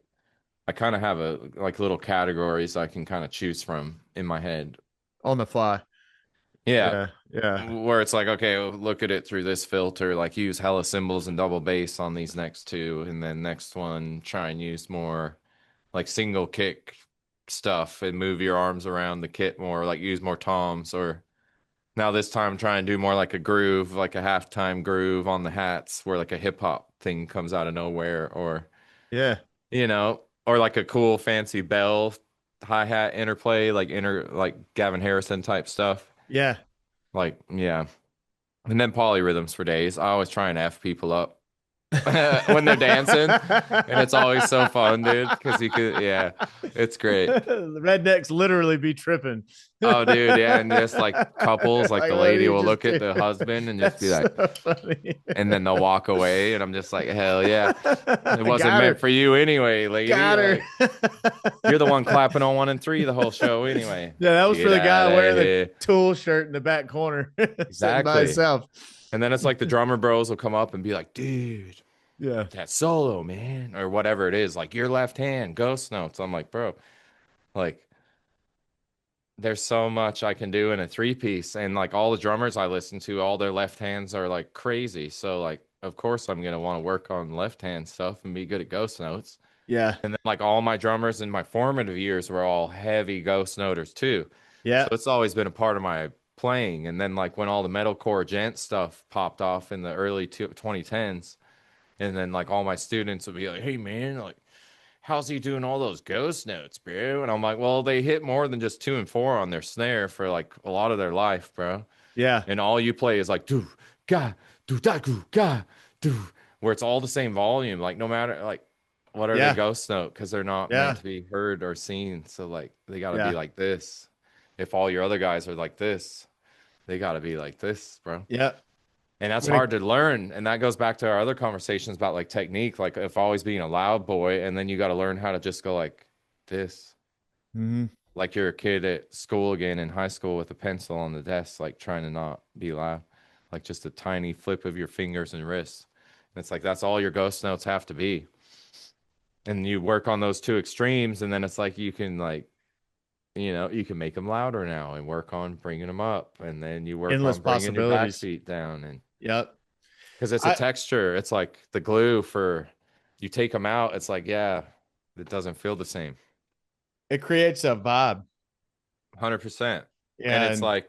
I kind of have a like little categories I can kind of choose from in my head. On the fly. Yeah, Yeah, yeah, where it's like, okay, well, look at it through this filter, like use hella cymbals and double bass on these next two, and then next one try and use more like single kick stuff and move your arms around the kit more, like use more toms. Or now this time try and do more like a groove, like a halftime groove on the hats where like a hip hop thing comes out of nowhere, or yeah, or like a cool fancy bell hi-hat interplay, like like Gavin Harrison type stuff. yeah. Like, yeah. And then polyrhythms for days. I always try and F people up when they're dancing. And it's always so fun, dude. Because you could, yeah, it's great. The rednecks literally be tripping. Oh, dude, yeah. And just like couples, like Like, the what did lady he will just look at do? the husband and just That's be like, so funny. and then they'll walk away. And I'm just like, hell yeah. It wasn't Got meant her. for you anyway, lady. Got her. Like, you're the one clapping on one and three the whole show anyway. Yeah, that was for Get the out guy of wearing the here. Tool shirt in the back corner, sitting by Exactly. himself. And then it's like the drummer bros will come up and be like, dude, Yeah. that solo, man, or whatever it is, like your left hand, ghost notes. I'm like, bro, like there's so much I can do in a three piece. And like all the drummers I listen to, all their left hands are like crazy. So like of course I'm gonna want to work on left hand stuff and be good at ghost notes. Yeah. And then like all my drummers in my formative years were all heavy ghost noters too. So Yeah. it's always been a part of my playing. And then like when all the metalcore gent stuff popped off in the early 2010s, and then like all my students would be like, "Hey man, like how's he doing all those ghost notes, bro?" And I'm like, "Well, they hit more than just 2 and 4 on their snare for like a lot of their life, bro. Yeah. And all you play is like do da goo ga do, where it's all the same volume. Like no matter like what are they Yeah. ghost note? Because they're not meant Yeah. to be heard or seen. So like they got to be Yeah. like this. If all your other guys are like this, they got to be like this, bro. Yeah. And that's When it, hard to learn. And that goes back to our other conversations about like technique, like if always being a loud boy, and then you got to learn how to just go like this, mhm. like you're a kid at school again in high school with a pencil on the desk, like trying to not be loud, like just a tiny flip of your fingers and wrists. And it's like that's all your ghost notes have to be. And you work on those two extremes, and then it's like you can like, you can make them louder now and work on bringing them up, and then you work Endless on bringing your possibilities. backbeat down, and Yep. because it's a I texture. It's like the glue for you take them out. It's like, yeah, it doesn't feel the same. It creates a vibe. 100%. And it's And like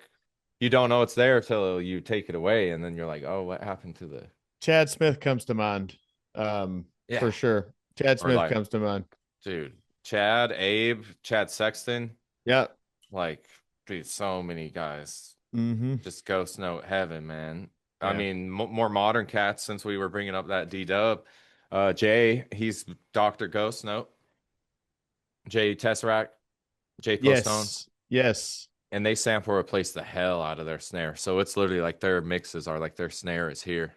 you don't know it's there till you take it away, and then you're like, oh, what happened to the Chad Smith comes to mind. yeah? For sure. Chad Or Smith like, comes to mind. dude, Chad, Abe, Chad Sexton, Yep. like, dude, so many guys Mm-hmm. just ghost note heaven, man. I Yeah. mean, more modern cats since we were bringing up that D Dub. Jay, he's Dr. Ghost Note. Jay Tesseract, Jay Postone, Yes. Yes. and they sample replace the hell out of their snare. So it's literally like their mixes are like their snare is here,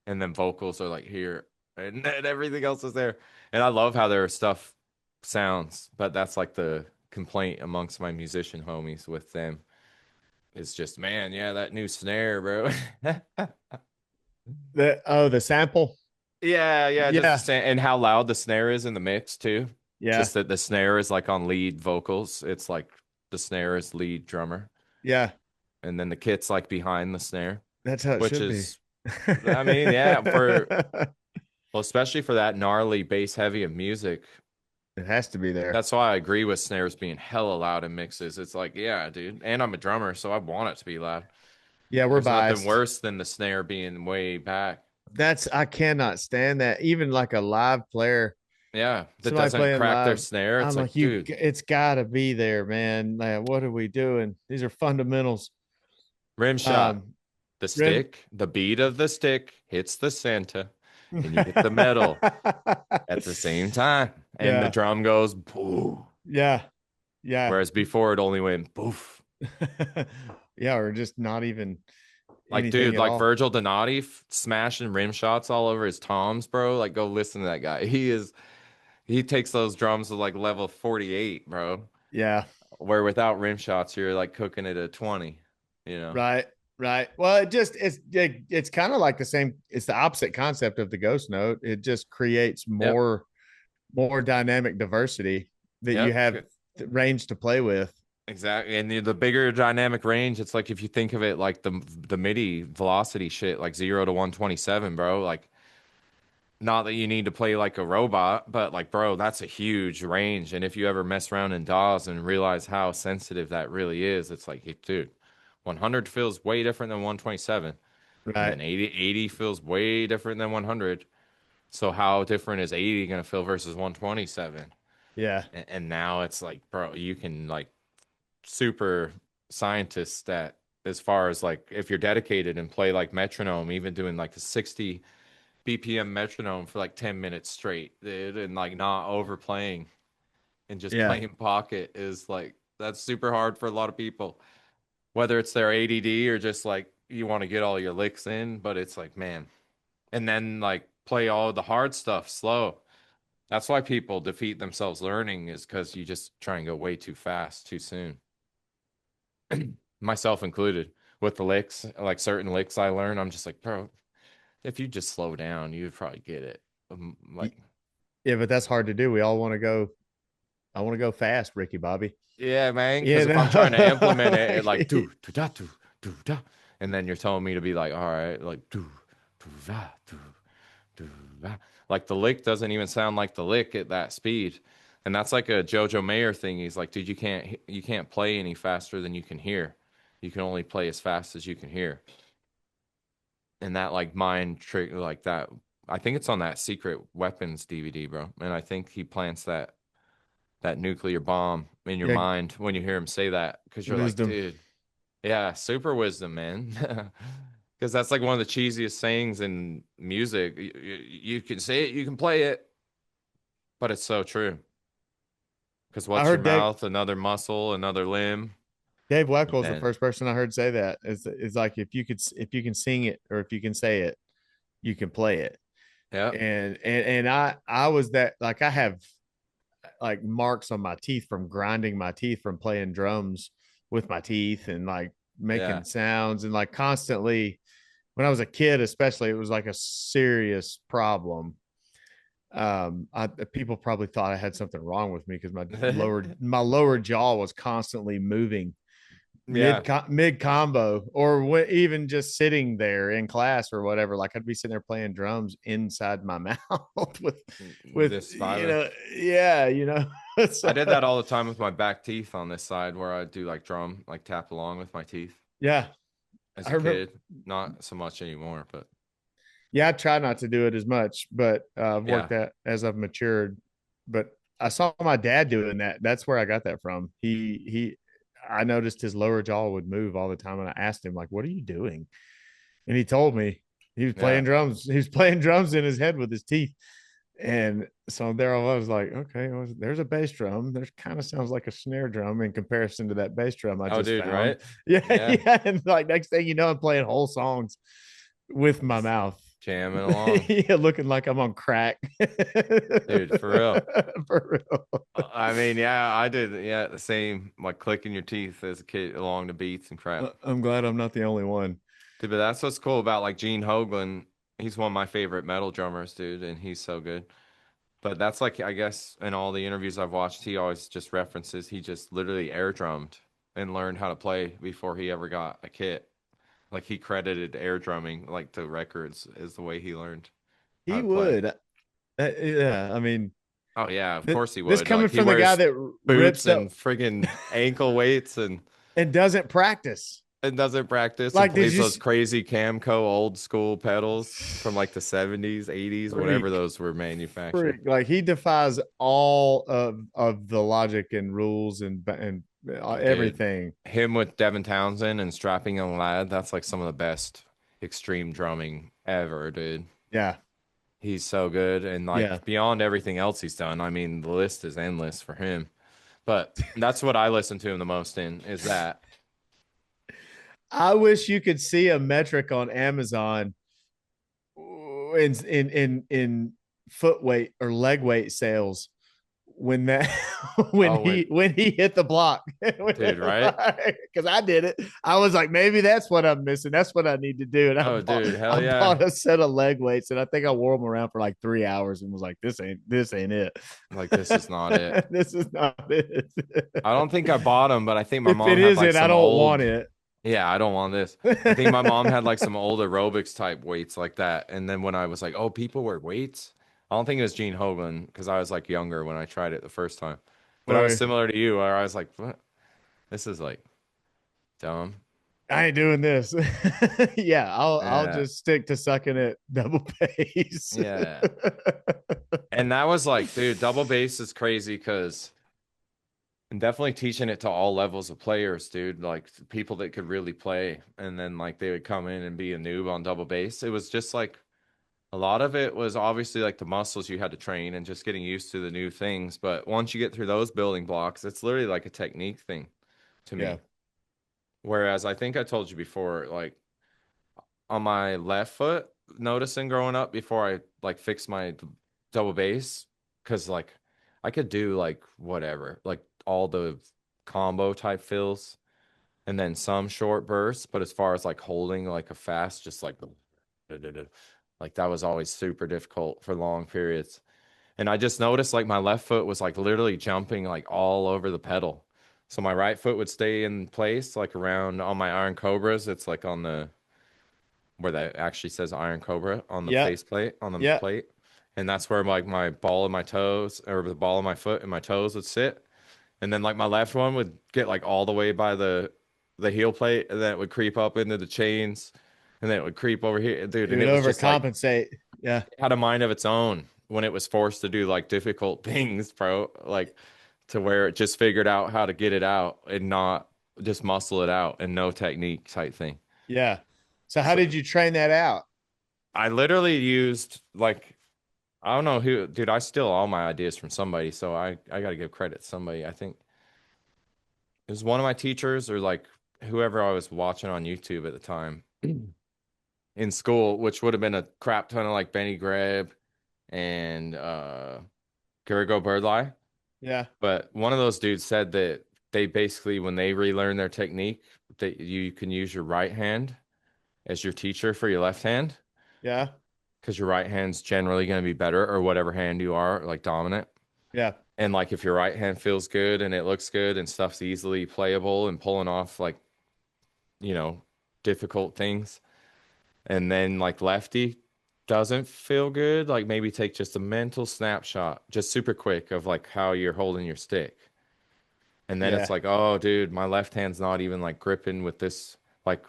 and then vocals are like here, and then everything else is there. And I love how their stuff sounds, but that's like the complaint amongst my musician homies with them. It's just, man, yeah, that new snare, bro. The sample. Yeah, just the Yeah. same, and how loud the snare is in the mix too. Yeah. Just that the snare is like on lead vocals. It's like the snare is lead drummer, Yeah. and then the kit's like behind the snare, That's how it which should be. is, I mean, yeah, for well, especially for that gnarly bass heavy of music. It has to be there. That's why I agree with snares being hella loud in mixes. It's like, yeah, dude, and I'm a drummer, so I want it to be loud. Yeah, we're There's nothing biased. worse than the snare being way back. That's I cannot stand that. Even like a live player, Yeah, that somebody doesn't playing crack their live, snare. I'm It's like, like, you, dude, it's got to be there, man. Like, what are we doing? These are fundamentals. rim shot. Um, The Rim. stick, the beat of the stick hits the center, and you hit the metal at the same time, and the Yeah, drum goes boo. yeah, yeah, Whereas before it only went poof. yeah, or just not even Like, anything dude, at like all. Virgil Donati smashing rim shots all over his toms, bro. Like, go listen to that guy. He takes those drums to like level 48, bro. Yeah, Where without rim shots, you're like cooking it at 20, you know? right, right. Well, it's kind of like the same. It's the opposite concept of the ghost note. It just creates Yep. more dynamic diversity that you Yep. have range to play with. Exactly. And the bigger dynamic range, it's like if you think of it like the MIDI velocity shit, like 0 to 127, bro. Like not that you need to play like a robot, but like, bro, that's a huge range. And if you ever mess around in DAWs and realize how sensitive that really is, it's like, dude, 100 feels way different than 127. And Right. then 80 feels way different than 100. So how different is 80 going to feel versus 127? Yeah. And now it's like, bro, you can like super scientists that as far as like if you're dedicated and play like metronome, even doing like a 60 BPM metronome for like 10 minutes straight, dude, and like not overplaying and just Yeah. playing pocket is like that's super hard for a lot of people, whether it's their ADD or just like you want to get all your licks in, but it's like, man, and then like play all the hard stuff slow. That's why people defeat themselves learning is because you just try and go way too fast too soon, myself included. with the licks, like certain licks I learn. I'm just like, bro, if you just slow down, you'd probably get it. Like, Yeah, but that's hard to do. We all want to go. I want to go fast, Ricky Bobby. yeah, man. You Because if I'm trying to implement it, know. it like do da, and then you're telling me to be like, all right, like do da. Like the lick doesn't even sound like the lick at that speed, and that's like a JoJo Mayer thing. He's like, dude, you can't play any faster than you can hear. You can only play as fast as you can hear, and that like mind trick like that. I think it's on that Secret Weapons DVD, bro. And I think he plants that nuclear bomb in your Yeah, mind when you hear him say that because you're like, wisdom. dude, yeah, super wisdom, man. Because that's like one of the cheesiest sayings in music. You can say it, you can play it, but it's so true. Because I what's your heard mouth? Another muscle, another limb. Dave Weckl is the And first person I heard say that. It's like if you can sing it or if you can say it, you can play it. yep, And I was that like I have like marks on my teeth from grinding my teeth from playing drums with my teeth and like yeah, making sounds and like constantly when I was a kid especially it was like a serious problem. People probably thought I had something wrong with me because my lower jaw was constantly moving yeah. mid combo or even just sitting there in class or whatever. Like I'd be sitting there playing drums inside my mouth with This vibing. yeah, I so, did that all the time with my back teeth on this side where I do like drum, like tap along with my teeth yeah. as I a remember. kid. Not so much anymore, but Yeah, I try not to do it as much, but I've yeah, worked that as I've matured. But I saw my dad doing that. That's where I got that from. I noticed his lower jaw would move all the time, and I asked him like, "What are you doing?" And he told me he was yeah. playing drums. He was playing drums in his head with his teeth. And so there I was like, okay, well, there's a bass drum. There's kind of sounds like a snare drum in comparison to that bass drum I Oh, just dude, found. right? Yeah, Yeah, yeah. And like next thing you know, I'm playing whole songs with my just mouth. jamming along, Yeah, looking like I'm on crack. dude, for real. For real. I mean, yeah, I did, yeah, the same, like clicking your teeth as a kid along the beats and crap. I'm glad I'm not the only one. Dude, but that's what's cool about like Gene Hoglan. He's one of my favorite metal drummers, dude, and he's so good. But that's like, I guess, in all the interviews I've watched, he always just references he just literally air drummed and learned how to play before he ever got a kit. Like he credited air drumming like to records as the way he learned how He to play. would. Yeah, I mean, Oh yeah, of course he this would. coming Like he from the guy wears that boots rips up and friggin' ankle weights and doesn't practice. and doesn't practice and Like, did plays you those crazy Camco old school pedals from like the 70s, 80s, whenever freak? those were manufactured. Freak! Like he defies all of the logic and rules and Dude, everything. him with Devin Townsend and Strapping Young Lad, that's like some of the best extreme drumming ever, dude. Yeah, He's so good. And yeah. like beyond everything else he's done, I mean, the list is endless for him. But that's what I listen to him the most in is that. I wish you could see a metric on Amazon in foot weight or leg weight sales when that when Oh, he when he hit the block dude, right? because I did it. I was like, maybe that's what I'm missing. That's what I need to do. And I Oh, bought dude, hell I yeah. bought a set of leg weights, and I think I wore them around for like 3 hours, and was like, this ain't it. Like, this is not it. This is not it. I don't think I bought him, but I think my If mom it had like isn't, I some don't want old, it. yeah, I don't want this. I think my mom had like some old aerobics type weights like that. And then when I was like, oh, people wear weights, I don't think it was Gene Hoglan because I was like younger when I tried it the first time. But I was Boy, similar to you where I was like, what? This is like dumb. I ain't doing this. Yeah, I'll Yeah. just stick to sucking at double bass. Yeah. And that was like, dude, double bass is crazy because and definitely teaching it to all levels of players, dude. Like people that could really play, and then like they would come in and be a noob on double bass. It was just like a lot of it was obviously like the muscles you had to train and just getting used to the new things. But once you get through those building blocks, it's literally like a technique thing to Yeah. me. Whereas I think I told you before, like on my left foot, noticing growing up before I like fixed my double bass, because like I could do like whatever, like all the combo type fills. and then some short bursts. But as far as like holding like a fast, just like that was always super difficult for long periods. And I just noticed like my left foot was like literally jumping like all over the pedal. So my right foot would stay in place like around on my Iron Cobras. It's like on the where that actually says Iron Cobra on the Yeah. faceplate on the Yeah. plate. And that's where like my ball of my toes or the ball of my foot and my toes would sit. And then like my left one would get like all the way by the heel plate, and then it would creep up into the chains, and then it would creep over here, dude. It And would it was just like overcompensate. Yeah. it had a mind of its own when it was forced to do like difficult things, bro. Like to where it just figured out how to get it out and not just muscle it out and no technique type thing. Yeah. So how So did you train that out? I literally used like I don't know who, dude. I steal all my ideas from somebody, so I got to give credit to somebody. I think it was one of my teachers or like whoever I was watching on YouTube at the time in school, which would have been a crap ton of like Benny Greb and Gergo Birdlie. Yeah. But one of those dudes said that they basically, when they relearn their technique, that you can use your right hand as your teacher for your left hand Yeah. because your right hand's generally going to be better or whatever hand you are, like dominant. Yeah. And like if your right hand feels good and it looks good and stuff's easily playable and pulling off like, you know, difficult things, and then like lefty doesn't feel good, like maybe take just a mental snapshot, just super quick of like how you're holding your stick. And then it's Yeah. like, oh, dude, my left hand's not even like gripping with this. Like,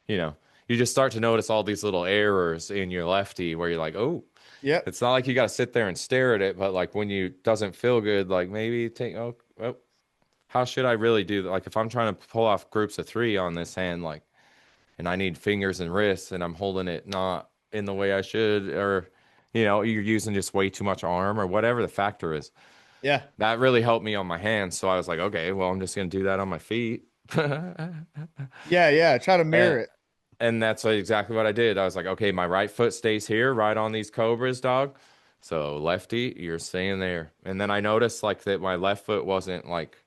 you know, you just start to notice all these little errors in your lefty where you're like, oh, Yep. it's not like you got to sit there and stare at it, but like when you doesn't feel good, like maybe take, oh, well, how should I really do that? Like if I'm trying to pull off groups of three on this hand, like, and I need fingers and wrists and I'm holding it not in the way I should, or, you know, you're using just way too much arm or whatever the factor is. Yeah. That really helped me on my hands. So I was like, okay, well, I'm just going to do that on my feet. Yeah. Yeah. Try to And mirror it. and that's exactly what I did. I was like, okay, my right foot stays here, right on these cobras, dog. So lefty, you're staying there. And then I noticed like that my left foot wasn't like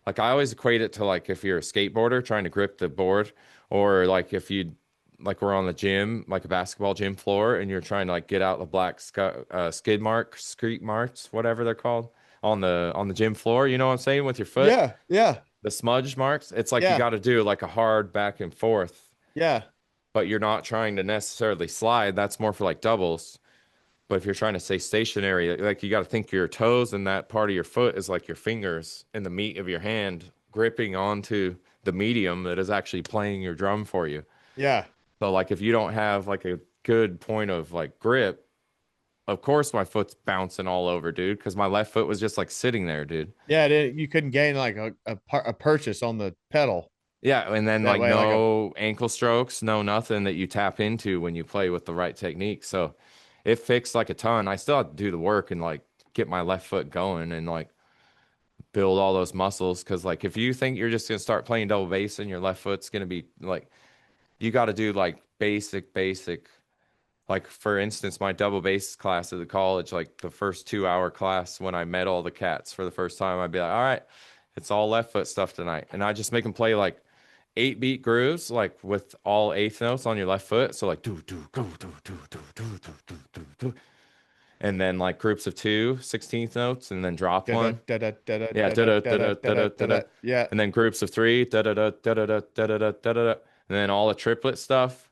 I always equate it to like if you're a skateboarder trying to grip the board, or like if you like we're on the gym, like a basketball gym floor, and you're trying to like get out the black skid marks, streak marks, whatever they're called on the gym floor. You know what I'm saying with your foot, Yeah. Yeah. the smudge marks. It's like you Yeah. got to do like a hard back and forth, Yeah. but you're not trying to necessarily slide. That's more for like doubles. But if you're trying to stay stationary, like you got to think your toes and that part of your foot is like your fingers and the meat of your hand gripping onto the medium that is actually playing your drum for you. Yeah. So like if you don't have like a good point of like grip, of course my foot's bouncing all over, dude, because my left foot was just like sitting there, dude. Yeah. You couldn't gain like a purchase on the pedal Yeah, and then that like way. Like a, no ankle strokes, no nothing that you tap into when you play with the right technique. So it fixed like a ton. I still have to do the work and like get my left foot going and like build all those muscles. Cause like if you think you're just gonna start playing double bass and your left foot's gonna be like you got to do like basic. Like for instance, my double bass class at the college, like the first 2 hour class when I met all the cats for the first time, I'd be like, all right, it's all left foot stuff tonight. And I just make them play like 8 beat grooves, like with all eighth notes on your left foot. So like do do go do. And then like groups of two, 16th notes, and then drop da da one. da da da da Yeah, da da da da da da da da da da da da. da. Yeah. And then groups of three, da da da da da da da da da da. And then all the triplet stuff.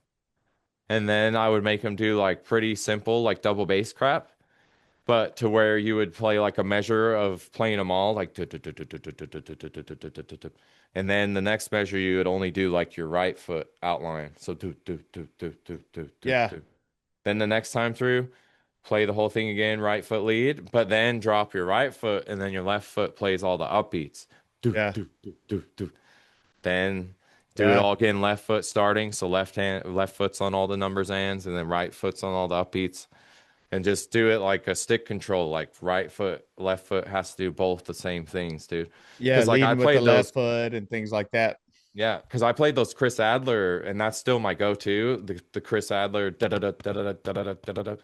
And then I would make them do like pretty simple, like double bass crap, but to where you would play like a measure of playing them all, like, and then the next measure you would only do like your right foot outline. So Yeah. Then the next time through, play the whole thing again, right foot lead, but then drop your right foot, and then your left foot plays all the upbeats. Yeah. Then do it Yeah. all again, left foot starting. So left foot's on all the numbers ands, and then right foot's on all the upbeats. And just do it like a stick control, like right foot, left foot has to do both the same things, dude. Yeah. Because like I Leading with the played left those, foot and things like that. yeah, because I played those Chris Adler, and that's still my go-to. The Chris Adler, da da da da da da da da da da.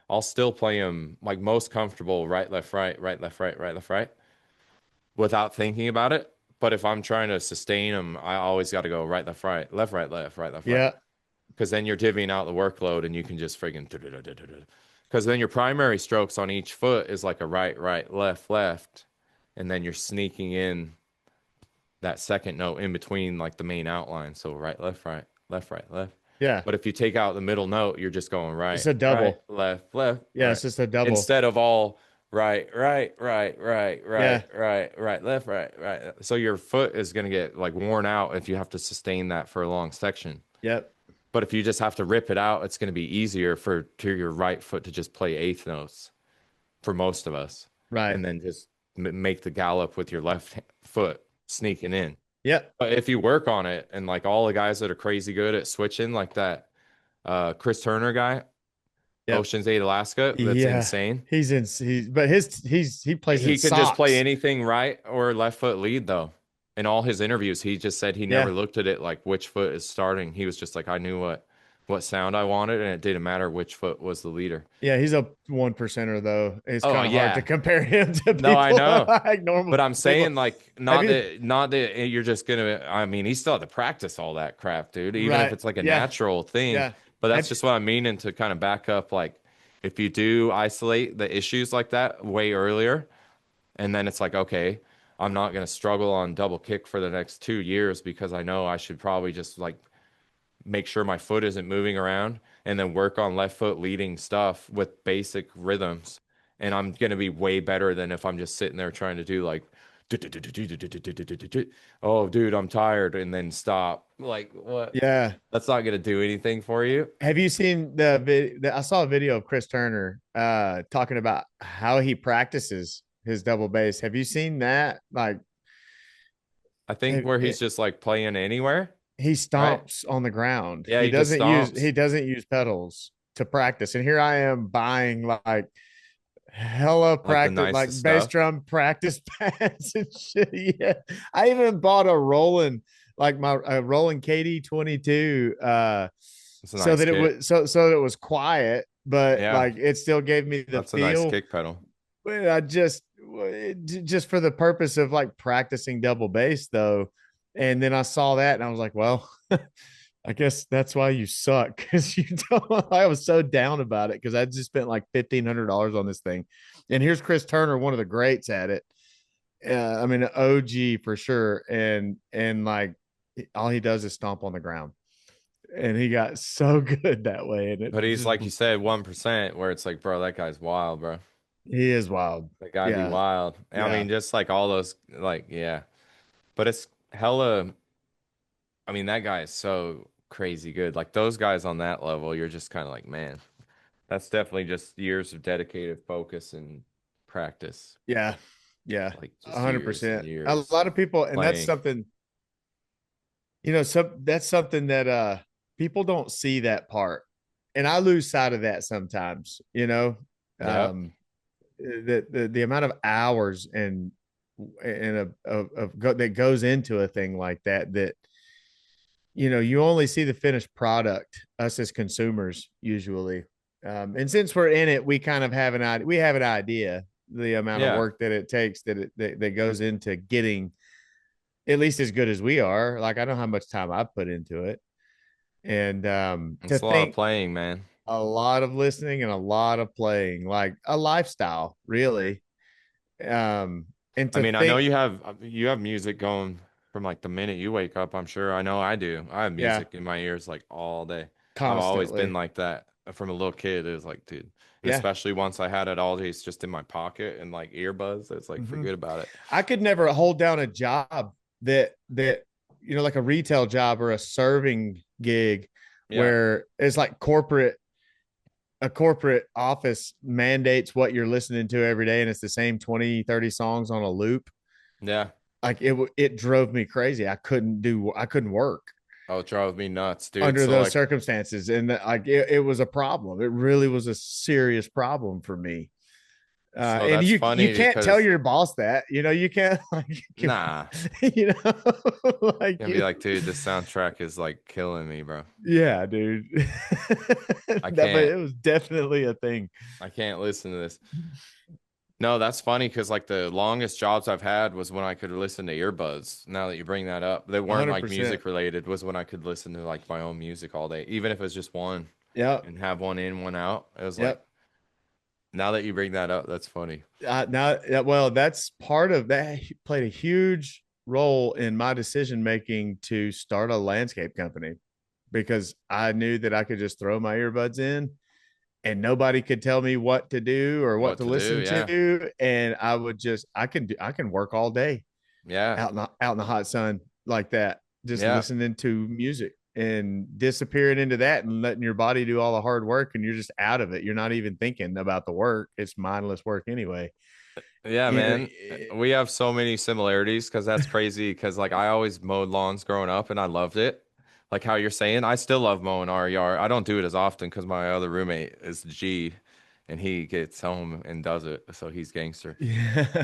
I'll still play them like most comfortable, right, left, right, right, left, right, right, left, right, without thinking about it. But if I'm trying to sustain them, I always got to go right, left, right, left, right, left, right, left, right. Yeah. Because then you're divvying out the workload and you can just friggin' because then your primary strokes on each foot is like a right, right, left, left, and then you're sneaking in that second note in between like the main outline. So right, left, right, left, right, left. Yeah. But if you take out the middle note, you're just going It's right, a right, double. left, left, Yeah, right. it's just a double. Instead of all right, right, right, right, Yeah. right, right, right, left, right, right. So your foot is going to get like worn out if you have to sustain that for a long section. Yep. But if you just have to rip it out, it's going to be easier for to your right foot to just play eighth notes for most of us, Right. and then just make the gallop with your left foot sneaking in. Yep. But if you work on it, and like all the guys that are crazy good at switching, like that Chris Turner guy, Yep. Ocean's 8 Alaska, that's Yeah. insane. But he plays in He could just play socks. anything right or left foot lead though. In all his interviews, he just said he never Yeah. looked at it like which foot is starting. He was just like, I knew what sound I wanted, and it didn't matter which foot was the leader. Yeah, he's a 1%er though. It's Oh kind of hard to yeah. compare him to No, I people know. like But normal I'm people. saying like Have you not that you're just gonna I mean, he still had to practice all that crap, dude, even if right? it's like a Yeah. natural thing. Yeah. But that's Have just what I'm meaning to kind of back up like if you do isolate the issues like that way earlier, and then it's like, okay, I'm not gonna struggle on double kick for the next 2 years because I know I should probably just like make sure my foot isn't moving around and then work on left foot leading stuff with basic rhythms. And I'm going to be way better than if I'm just sitting there trying to do like, oh, dude, I'm tired, and then stop. Like, what? yeah. That's not going to do anything for you. Have you seen the video? I saw a video of Chris Turner talking about how he practices his double bass. Have you seen that? Like I think where he's just like playing anywhere, he right? stomps on the ground. Yeah, he just He stomps doesn't use pedals to practice. And here I am buying like hella like the practice, like nicest bass stuff. drum practice pads and shit. Yeah, I even bought a Roland, like my a Roland KD 22, It's a nice kit. so that it was quiet, but Yeah, like it still gave me the that's a nice feel. kick pedal. But I just for the purpose of like practicing double bass though, and then I saw that and I was like, well. I guess that's why you suck because you don't. I was so down about it because I just spent like $1,500 on this thing, and here's Chris Turner, one of the greats at it. I mean, an OG for sure, and like all he does is stomp on the ground, and he got so good that way, and it But he's just like you said, 1%, where it's like, bro, that guy's wild, bro. he is wild. That guy be Yeah, wild. I yeah, mean, just like all those, like, yeah. But it's hella. I mean, that guy is so crazy good. Like those guys on that level, you're just kind of like, man, that's definitely just years of dedicated focus and practice. yeah, yeah, Like a just hundred years and percent. A years lot of of people, and that's playing. something that's something that people don't see that part, and I lose sight of that sometimes. Yep. Um, the amount of hours and that goes into a thing like that you only see the finished product, us as consumers usually. And since we're in it, we kind of have an idea the amount of Yeah. work that it takes that goes into getting at least as good as we are. Like I know how much time I put into it, and to It's a lot of think playing, man. a lot of listening and a lot of playing, like a lifestyle, really. And I to mean, I know think, you have music going from like the minute you wake up, I'm sure. I know I do. I have yeah, music in my ears like all day. I've always been constantly, like that from a little kid. It was like, dude, and yeah. especially once I had it always just in my pocket and like earbuds, it's like Mhm. forget about it. I could never hold down a job that like a retail job or a serving gig Yeah. where it's like a corporate office mandates what you're listening to every day and it's the same 20, 30 songs on a loop. Yeah. Like it drove me crazy. I couldn't work Oh, it drove me nuts, dude. under So those like, circumstances, and like it was a problem. It really was a serious problem for me. so And that's you funny can't tell because your boss that, you can't like, nah, you like gonna be like, dude, this soundtrack is like killing me, bro. yeah, dude. I But can't, it was definitely a thing. I can't listen to this. No, that's funny because like the longest jobs I've had was when I could listen to earbuds. Now that you bring that up, they weren't like 100%. music related, was when I could listen to like my own music all day, even if it was just one Yep. and have one in, one out. It was like, Yep. now that you bring that up, that's funny. Now, well, that's part of that played a huge role in my decision making to start a landscape company because I knew that I could just throw my earbuds in and nobody could tell me what to do or what What to to do? listen Yeah. to, and I would just I can work all day Yeah. out in the hot sun like that, just Yeah. listening to music and disappearing into that and letting your body do all the hard work, and you're just out of it. You're not even thinking about the work. It's mindless work anyway. Yeah, You know, man. We have so many similarities because that's crazy. Because like I always mowed lawns growing up and I loved it. Like how you're saying, I still love mowing our yard. I don't do it as often because my other roommate is G and he gets home and does it. So he's gangster.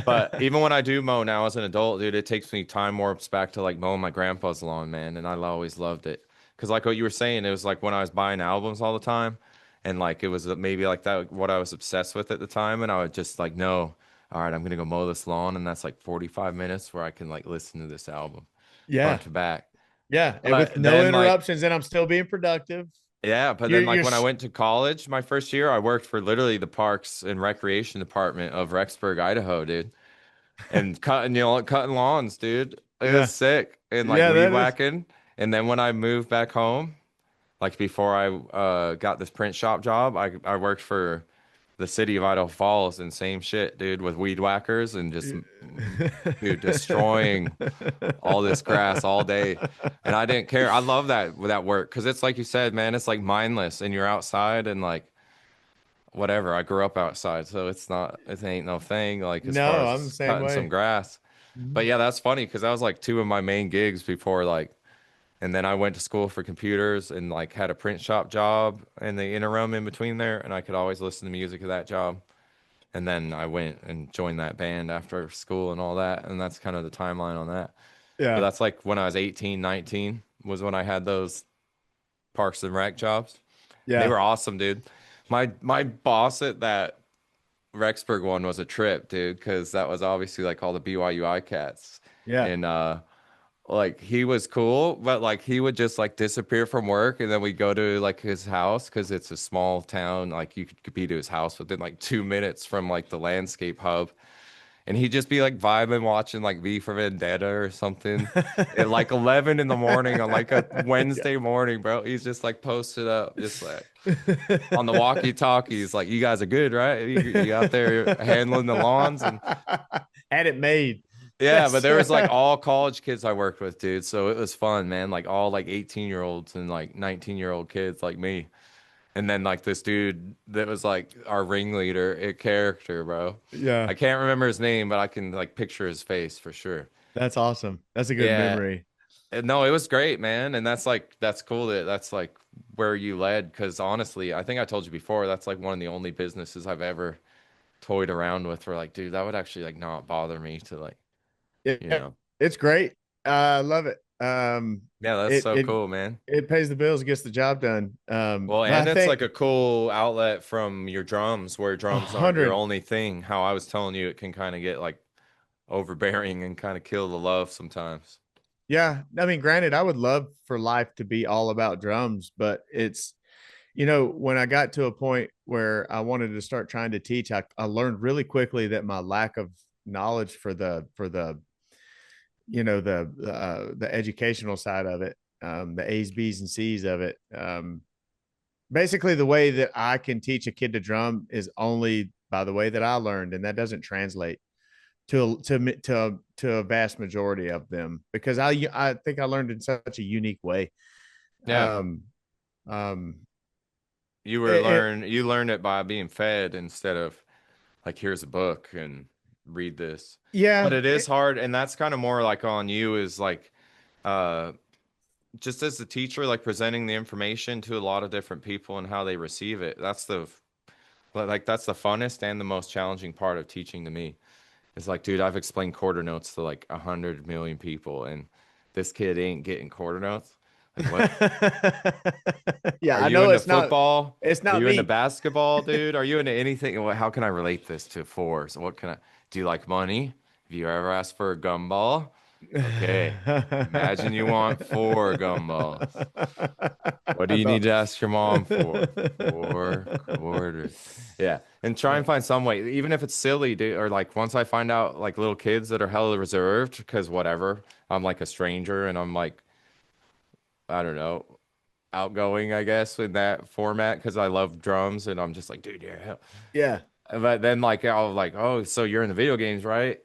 But yeah. even when I do mow now as an adult, dude, it takes me time warps back to like mowing my grandpa's lawn, man. And I always loved it. Because like what you were saying, it was like when I was buying albums all the time. And like it was maybe like that, what I was obsessed with at the time. And I would just like, no, all right, I'm going to go mow this lawn. And that's like 45 minutes where I can like listen to this album Yeah. front to back. Yeah. And with But no then like, interruptions, and I'm still being productive. yeah, but then You're like when I went to college, my first year, I worked for literally the Parks and Recreation Department of Rexburg, Idaho, dude. And cutting, cutting lawns, dude. It was yeah. sick. And like Yeah, weed that is. whacking. And then when I moved back home, like before I got this print shop job, I worked for the city of Idaho Falls and same shit, dude, with weed whackers and just dude destroying all this grass all day. And I didn't care. I love that work because it's like you said, man, it's like mindless and you're outside and like whatever. I grew up outside, so it ain't no thing like as far No, I'm the as same cutting some way. grass. Mhm. But yeah, that's funny because that was like two of my main gigs before like, and then I went to school for computers and like had a print shop job in the interim in between there, and I could always listen to music of that job. And then I went and joined that band after school and all that, and that's kind of the timeline on that. But Yeah. that's like when I was 18, 19 was when I had those Parks and Rec jobs. They Yeah. were awesome, dude. My boss at that Rexburg one was a trip, dude, because that was obviously like all the BYUI cats. Yeah. And like he was cool, but like he would just like disappear from work and then we go to like his house because it's a small town. Like you could be to his house within like 2 minutes from like the landscape hub. And he'd just be like vibing, watching like V for Vendetta or something at like 11 in the morning on like a Yeah. Wednesday morning, bro. He's just like posted up, just like on the walkie-talkies, like you guys are good, right? You out there handling the lawns and Had it made. yeah, but That's there was like all college kids I worked with, dude. So it was fun, man. Like all like 18-year-olds and like 19-year-old kids like me. And then like this dude that was like our ringleader, a character, bro. yeah. I can't remember his name, but I can like picture his face for sure. That's awesome. That's a good Yeah. memory. No, it was great, man. And that's like that's cool that that's like where you led because honestly, I think I told you before, that's like one of the only businesses I've ever toyed around with where like, dude, that would actually like not bother me to like, you Yeah. know. It's great. I love it. Yeah, that's It so it cool, man. it pays the bills, gets the job done. Well, But I and it's like think a cool outlet from your drums where a drums aren't your hundred. only thing. How I was telling you, it can kind of get like overbearing and kind of kill the love sometimes. Yeah, I mean, granted, I would love for life to be all about drums, but it's when I got to a point where I wanted to start trying to teach, I learned really quickly that my lack of knowledge for the the educational side of it, the A's, B's, and C's of it. Basically, the way that I can teach a kid to drum is only by the way that I learned, and that doesn't translate to a vast majority of them because I think I learned in such a unique way. Yeah, Um, um, it you learn it by being fed instead of like here's a book and read this. But yeah, it is hard, and that's kind of more like on you is like uh just as a teacher, like presenting the information to a lot of different people and how they receive it. That's the funnest and the most challenging part of teaching to me. It's like, dude, I've explained quarter notes to like 100 million people, and this kid ain't getting quarter notes. Like what? Yeah, Are I you know into football? it's Are not you into me. basketball, dude? Are you into anything? How can I relate this to fours? What can I do you like money? Have you ever asked for a gumball? Okay. Imagine you want four gumballs. What do I you thought need to ask your mom for? 4 quarters. Yeah. And try and find some way, even if it's silly, dude, or like once I find out like little kids that are hella reserved, because whatever, I'm like a stranger and I'm like, I don't know, outgoing, I guess, in that format because I love drums and I'm just like, dude, yeah. yeah. But then like I'll like, oh, so you're in the video games, right?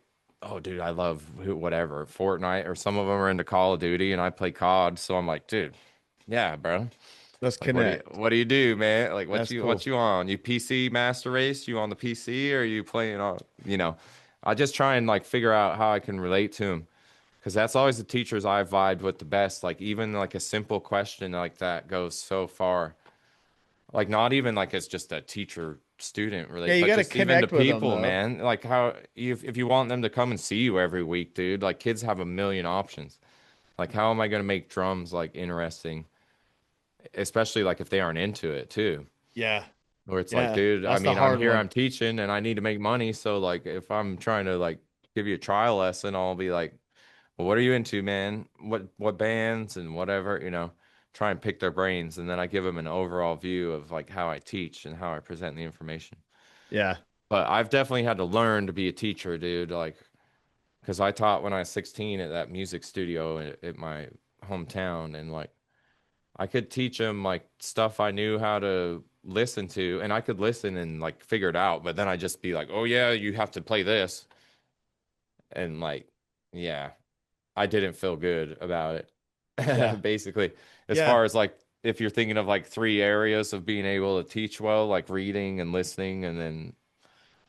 Oh, dude, I love whatever, Fortnite, or some of them are into Call of Duty and I play COD, so I'm like, dude, yeah, bro. Let's Like connect. what do you do, man? Like That's what cool. you on? You PC Master Race? You on the PC or are you playing on, you know? I just try and like figure out how I can relate to him because that's always the teachers I've vibed with the best. Like even like a simple question like that goes so far. Like not even like it's just a teacher student Yeah, relate, you but got to just even to connect with them people, though. man. Like how if you want them to come and see you every week, dude, like kids have a million options. Like how am I going to make drums like interesting, especially like if they aren't into it too? Yeah. Where it's like, Yeah. dude, I That's the mean, I'm hard here, one. I'm teaching and I need to make money, so like if I'm trying to like give you a trial lesson, I'll be like, well, what are you into, man? What bands and whatever, try and pick their brains, and then I give them an overall view of like how I teach and how I present the information. Yeah. But I've definitely had to learn to be a teacher, dude, like because I taught when I was 16 at that music studio at my hometown, and like I could teach them like stuff I knew how to listen to, and I could listen and like figure it out, but then I just be like, oh yeah, you have to play this, and like, yeah. I didn't feel good about Yeah. it. Basically, as Yeah. far as like if you're thinking of like three areas of being able to teach well, like reading and listening, and then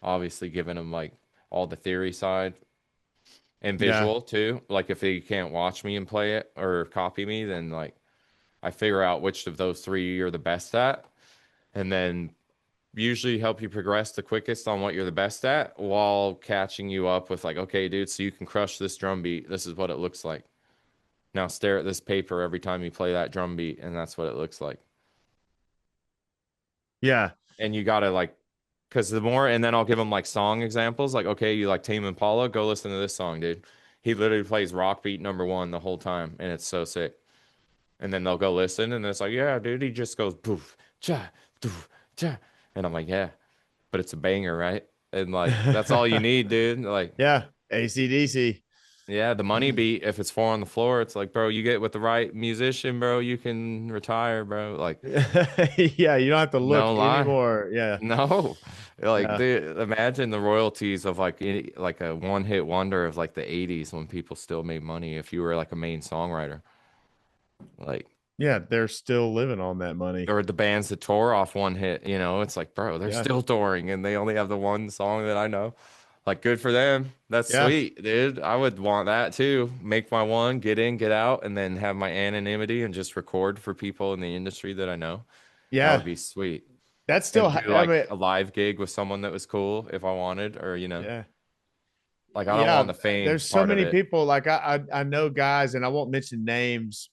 obviously giving them like all the theory side and Yeah. visual too. Like if they can't watch me and play it or copy me, then like I figure out which of those three you're the best at, and then usually help you progress the quickest on what you're the best at while catching you up with like, okay, dude, so you can crush this drum beat. This is what it looks like. Now stare at this paper every time you play that drum beat, and that's what it looks like. Yeah. And you gotta like, because the more, and then I'll give them like song examples. Like, okay, you like Tame Impala? Go listen to this song, dude. He literally plays rock beat number one the whole time, and it's so sick. And then they'll go listen, and it's like, yeah, dude, he just goes poof, cha, doof, cha, and I'm like, yeah, but it's a banger, right? And like, that's all you need, dude. Like, Yeah. ACDC. yeah, the money beat, if it's four on the floor, it's like, bro, you get with the right musician, bro, you can retire, bro. Like, Yeah, you don't have to look no lie. anymore. Yeah. No. Like, Yeah. dude, imagine the royalties of like like a one-hit wonder of like the 80s when people still made money if you were like a main songwriter. Like, Yeah, they're still living on that money. or the bands that tore off one hit, it's like, bro, they're Yeah. still touring and they only have the one song that I know. Like, good for them. That's Yeah. sweet, dude. I would want that too. Make my one, get in, get out, and then have my anonymity and just record for people in the industry that I know. That would Yeah. be sweet. That's still And do I like mean, a live gig with someone that was cool if I wanted, or yeah. like I don't want Yeah, the fame there's so part of many it. people like I know guys and I won't mention names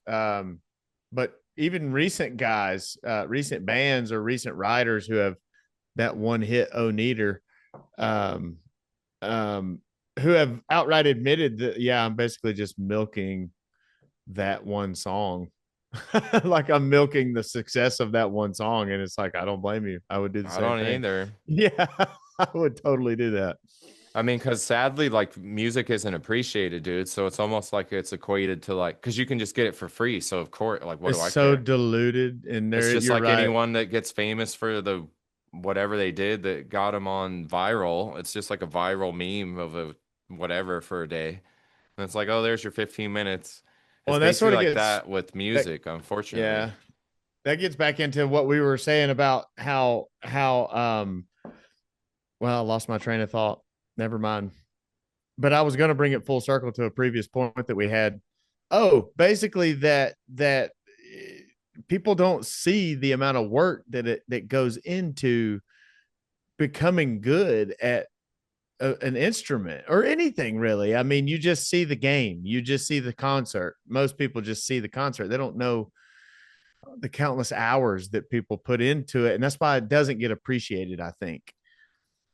but even recent guys, recent bands or recent writers who have that one hit oh neater um um who have outright admitted that yeah, I'm basically just milking that one song. Like I'm milking the success of that one song and it's like I don't blame you. I would do the I same don't thing. either. Yeah, I would totally do that. I mean, because sadly, like music isn't appreciated, dude. So it's almost like it's equated to like, because you can just get it for free. So of course, like, what It's do I so care? diluted and It's there just you're like right. anyone that gets famous for the whatever they did that got them on viral. It's just like a viral meme of a whatever for a day. And it's like, oh, there's your 15 minutes. Well, It's and that basically sort of like gets that with that music, unfortunately. yeah, that gets back into what we were saying about how well, I lost my train of thought. Never mind. But I was going to bring it full circle to a previous point that we had. Oh, basically that people don't see the amount of work that goes into becoming good at an instrument or anything really. I mean, you just see the game, you just see the concert. Most people just see the concert. They don't know. the countless hours that people put into it, and that's why it doesn't get appreciated, I think.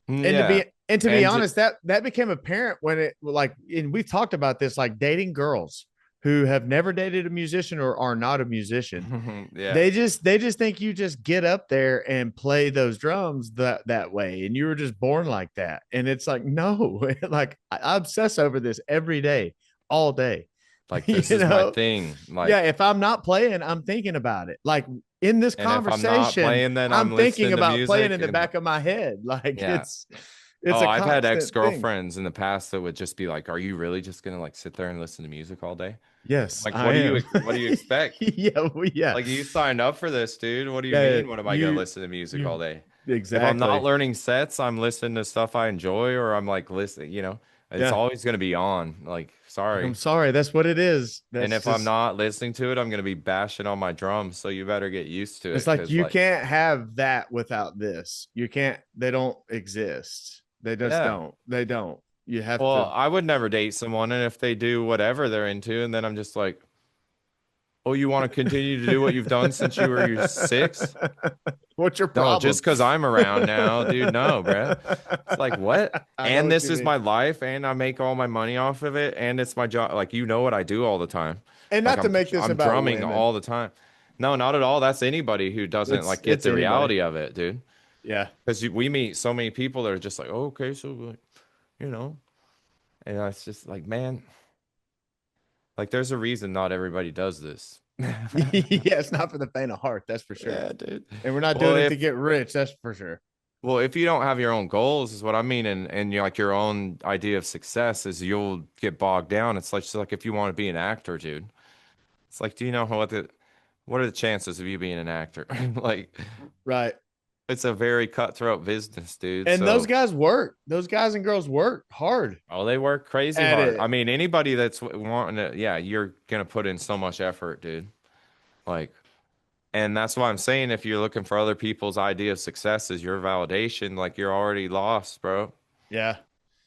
And to Yeah. be and to be And honest, that became apparent when it like, and we've talked about this, like dating girls who have never dated a musician or are not a musician. yeah. They just think you just get up there and play those drums that way, and you were just born like that. And it's like, no, like I obsess over this every day, all day. Like this You is my know, thing. yeah. Like, If I'm not playing, I'm thinking about it. Like in this and if I'm not conversation, playing, then I'm I'm thinking listening to about playing music in the and back of my head. Like yeah. it's Oh, a I've had constant thing. ex-girlfriends in the past that would just be like, "Are you really just gonna like sit there and listen to music all day?" I'm Yes, like, I am. what do you expect? Yeah, yeah, Like you signed up for this, dude. What do you yeah. mean? What am I gonna You, listen to music you all day? If I'm not exactly. learning sets, I'm listening to stuff I enjoy, or I'm like listening, it's Yeah. always gonna be on. Like, Like, I'm sorry. sorry. That's what it is. And That's if I'm just. not listening to it, I'm gonna be bashing on my drums. So you better get used to It's it, like because you like, can't have that without this. You can't. They don't exist. They just yeah. don't. They don't. You have Well, to. I would never date someone, and if they do whatever they're into, and then I'm just like, oh, you want to continue to do what you've done since you were 6? What's your No, problem? just because I'm around now, dude. No, bruh. It's like, what? I know And what this you is mean. my life, and I make all my money off of it, and it's my job. Like, you know what I do all the time. And Like, not to make this I'm about drumming women. all the time. No, not at all. That's anybody who doesn't like get It's the anybody. reality of it, dude. Yeah. Because we meet so many people that are just like, oh, okay, so like, you know, and it's just like, man, like, there's a reason not everybody does this. Yeah, it's not for the faint of heart, that's for sure. Yeah, dude. And we're not Well, doing it to if get rich, that's for sure. Well, if you don't have your own goals, is what I mean, and you're like your own idea of success is you'll get bogged down. It's like just like if you want to be an actor, dude. It's like, do you know what are the chances of you being an actor? Like, Right. it's a very cutthroat business, dude. And those So, guys work. Those guys and girls work hard oh, they work crazy at hard. I it. mean, anybody that's wanting to, yeah, you're gonna put in so much effort, dude. Like, and that's why I'm saying if you're looking for other people's idea of success as your validation, like you're already lost, bro. Yeah.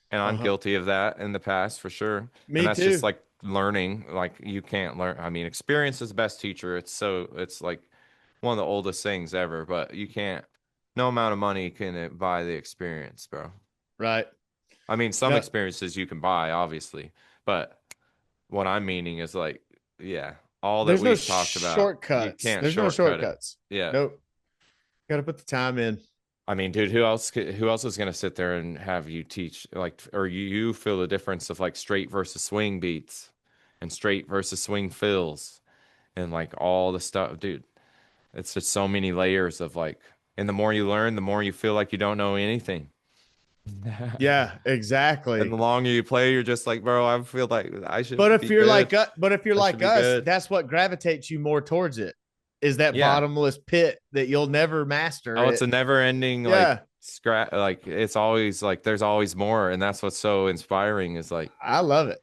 And I'm Uh-huh. guilty of that in the past for sure. And Me that's just too. like learning. Like you can't learn. I mean, experience is the best teacher. It's like one of the oldest things ever, but you can't, no amount of money can buy the experience, bro. Right. I mean, some No, experiences you can buy, obviously, but what I'm meaning is like, yeah, all that there's no we've talked about, you shortcuts. can't There's no shortcut it. shortcuts. Yeah. Nope. Got to put the time in. I mean, dude, who else is gonna sit there and have you teach like, or you feel the difference of like straight versus swing beats and straight versus swing fills and like all the stuff, dude. It's just so many layers of like, and the more you learn, the more you feel like you don't know anything. Yeah, And exactly. the longer you play, you're just like, bro, I feel like I should be good. But if you're I should like be us, good. that's what gravitates you more towards it. Is that Yeah. bottomless pit that you'll never master Oh, it's it. a never ending like Yeah, scrap. Like it's always like there's always more, and that's what's so inspiring. Is like I love it.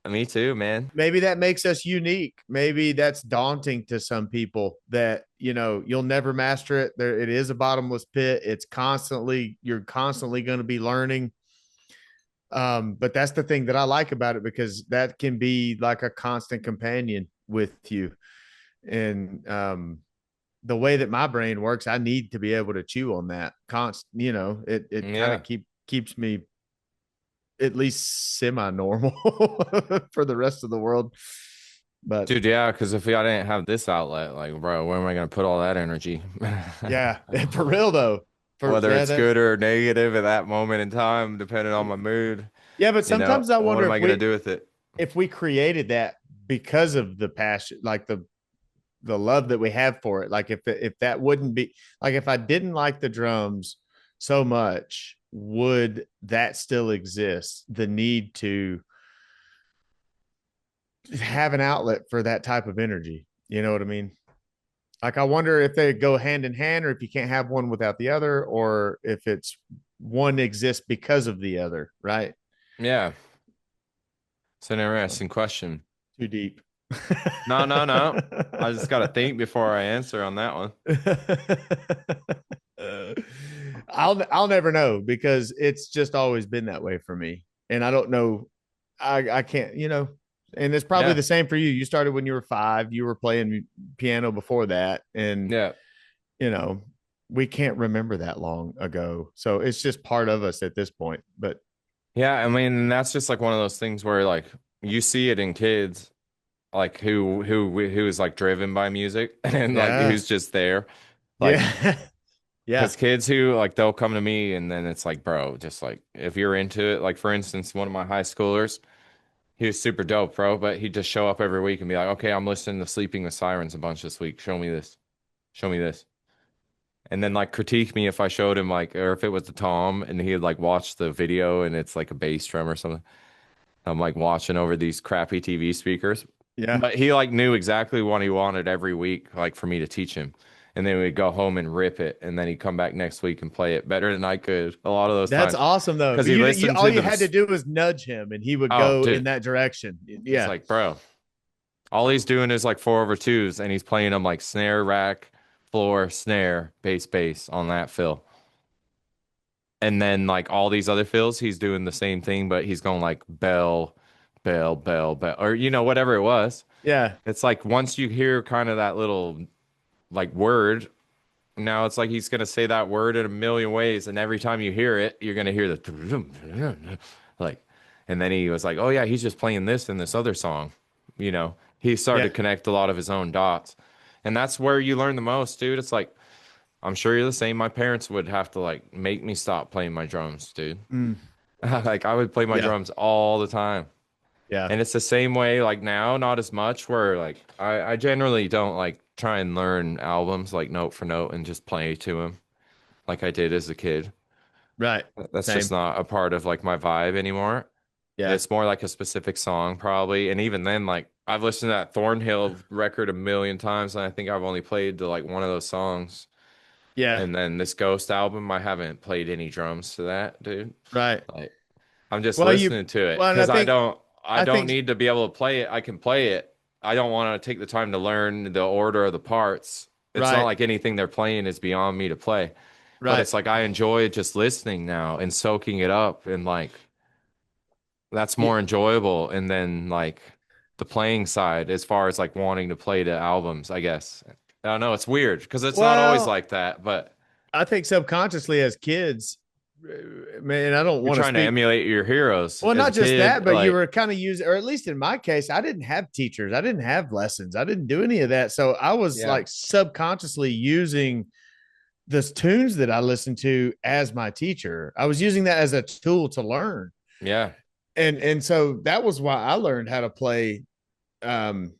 me too, man. Maybe that makes us unique. Maybe that's daunting to some people that, you'll never master it. There, it is a bottomless pit. You're constantly going to be learning. But that's the thing that I like about it, because that can be like a constant companion with you. And, the way that my brain works, I need to be able to chew on that it kind of Yeah. keeps me at least semi-normal for the rest of the world. But Dude, yeah, because if I didn't have this outlet, like, bro, where am I gonna put all that energy? yeah, for real though. For Whether yeah, it's that good or negative at that moment in time, depending on my mood, yeah, but sometimes I what wonder am I gonna do with it? if we created that because of the passion, like the love that we have for it. Like if that wouldn't be, like if I didn't like the drums so much, would that still exist? The need to have an outlet for that type of energy. You know what I mean? Like I wonder if they go hand in hand, or if you can't have one without the other, or if it's one exists because of the other, right? Yeah, it's an So interesting question. too deep. No, no, no. I just gotta think before I answer on that one. I'll never know, because it's just always been that way for me, and I don't know. I can't. And it's probably Yeah. the same for you. You started when you were 5. You were playing piano before that, and Yeah. you know, we can't remember that long ago. So it's just part of us at this point. But Yeah, I mean, that's just like one of those things where like you see it in kids like who is like driven by music and like yeah, who's just there. Like yeah, yeah, because kids who like they'll come to me and then it's like, bro, just like if you're into it, like for instance, one of my high schoolers, he was super dope, bro, but he'd just show up every week and be like, okay, I'm listening to Sleeping with Sirens a bunch this week. Show me this. Show me this. And then like critique me if I showed him like or if it was the Tom and he had like watched the video and it's like a bass drum or something. I'm like watching over these crappy TV speakers. yeah. But he like knew exactly what he wanted every week, like for me to teach him. And then we'd go home and rip it, and then he'd come back next week and play it better than I could a lot of those That's times awesome though. because But he you listened all to you the. had to do was nudge him, and he would Oh, go in dude, that direction. it's Yeah, like, bro, all he's doing is like 4/2s, and he's playing them like snare, rack, floor, snare, bass, bass on that fill. And then like all these other fills, he's doing the same thing, but he's going like bell, bell, bell, bell, or whatever it was. yeah, It's like once you hear kind of that little like word, now it's like he's gonna say that word in a million ways, and every time you hear it, you're gonna hear the like, and then he was like, "Oh yeah, he's just playing this in this other song." He started yeah. to connect a lot of his own dots, and that's where you learn the most, dude. It's like I'm sure you're the same. My parents would have to like make me stop playing my drums, dude. Mm, Like I would play my yeah, drums all the time. yeah. And it's the same way like now, not as much where like I generally don't like try and learn albums like note for note and just play to them like I did as a kid. Right. That's just Same. not a part of like my vibe anymore. Yeah, It's more like a specific song probably. And even then, like I've listened to that Thornhill record a million times and I think I've only played to like one of those songs. yeah. And then this Ghost album, I haven't played any drums to that, dude. Right. Like I'm just Well, you. listening to it Well, and because I I don't think need to be able to play it. I can play it. I don't want to take the time to learn the order of the parts. It's not right, like anything they're playing is beyond me to play. But right. it's like I enjoy just listening now and soaking it up and like that's Yeah, more enjoyable. And then like the playing side as far as like wanting to play the albums, I guess. I don't know, it's weird because it's not always well, like that, but I think subconsciously as kids, man, I don't you're want to trying to speak. emulate your heroes Well, as a not just kid. that, but you Like, were kind of using, or at least in my case, I didn't have teachers. I didn't have lessons. I didn't do any of that. So I was yeah, like subconsciously using the tunes that I listened to as my teacher. I was using that as a tool to learn. yeah, And so that was why I learned how to play um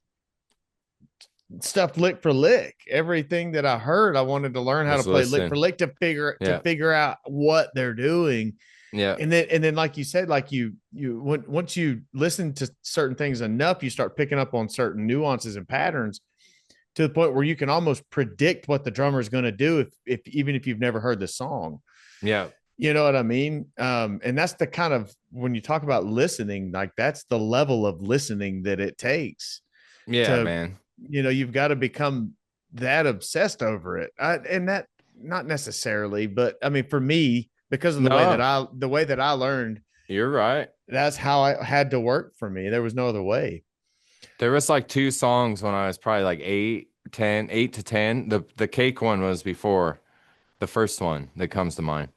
stuff lick for lick. Everything that I heard, I wanted to learn how to was play lick for listening. lick to figure Yeah. out what they're doing. Yeah. And then like you said, like once you listen to certain things enough, you start picking up on certain nuances and patterns to the point where you can almost predict what the drummer is going to do if even if you've never heard the song. Yeah. You know what I mean? And that's the kind of when you talk about listening, like that's the level of listening that it takes Yeah, to, man. you've got to become that obsessed over it. And that not necessarily, but I mean, for me, because of No, the way that I learned, you're right. that's how I had to work for me. There was no other way. There was like two songs when I was probably like 8 to 10. The cake one was before the first one that comes to mind.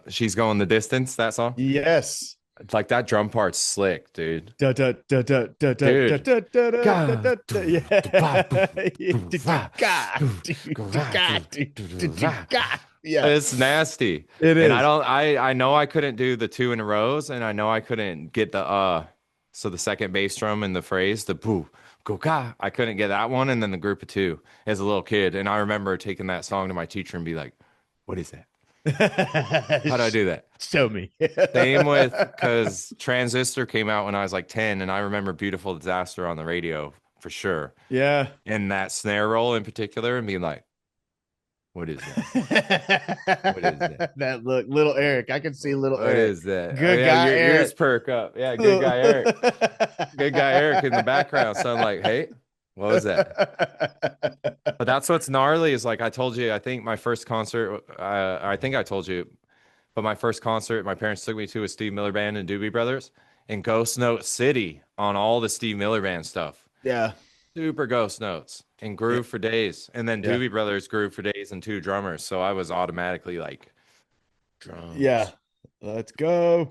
She's going the distance, that song. Yes. It's like that drum part's slick, dude. Da, da, da, da, da, da, da, Dude. da, da, da, da, God. da, da. Yeah. God. Yeah. It's nasty. It And I is. don't I know I couldn't do the two in a rows and I know I couldn't get the so the second bass drum in the phrase, the boo go ga. I couldn't get that one and then the group of two as a little kid. And I remember taking that song to my teacher and be like, what is that? How do I do that? Show me. Same with because Transistor came out when I was like 10 and I remember Beautiful Disaster on the radio for sure. Yeah. And that snare roll in particular and being like, what is that? What is that? That look, little Eric. I can see little What Eric. is that? Oh Good yeah, guy, your ears Eric. perk up. Yeah, good guy Eric. Good guy Eric in the background. So I'm like, hey, what was that? But that's what's gnarly is like I told you, I think my first concert, I think I told you, but my first concert my parents took me to was Steve Miller Band and Doobie Brothers. and Ghost Note City on all the Steve Miller Band stuff. Yeah. Super Ghost Notes and Yeah. Groove for Days. And then Yeah. Doobie Brothers Groove for Days and two drummers. So I was automatically like, Yeah. drums. Let's go.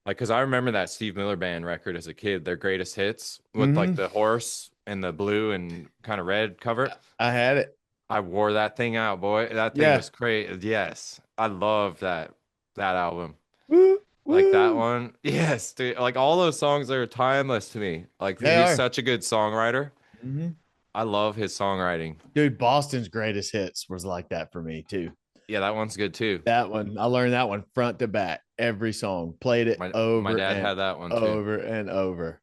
Like, cause I remember that Steve Miller Band record as a kid, their greatest hits with like Hmm. the horse and the blue and kind of red cover. I had it. I wore that thing out, boy. That thing Yeah. was crazy. Yes. I love that album. Woo, Like that woo. one. Yes, dude. Like all those songs are timeless to me. Like They he's are. such a good songwriter. Hmm. I love his songwriting. Dude, Boston's greatest hits was like that for me too. Yeah, that one's good too. That one, I learned that one front to back, every song, played it My over dad and had that one too. over and over.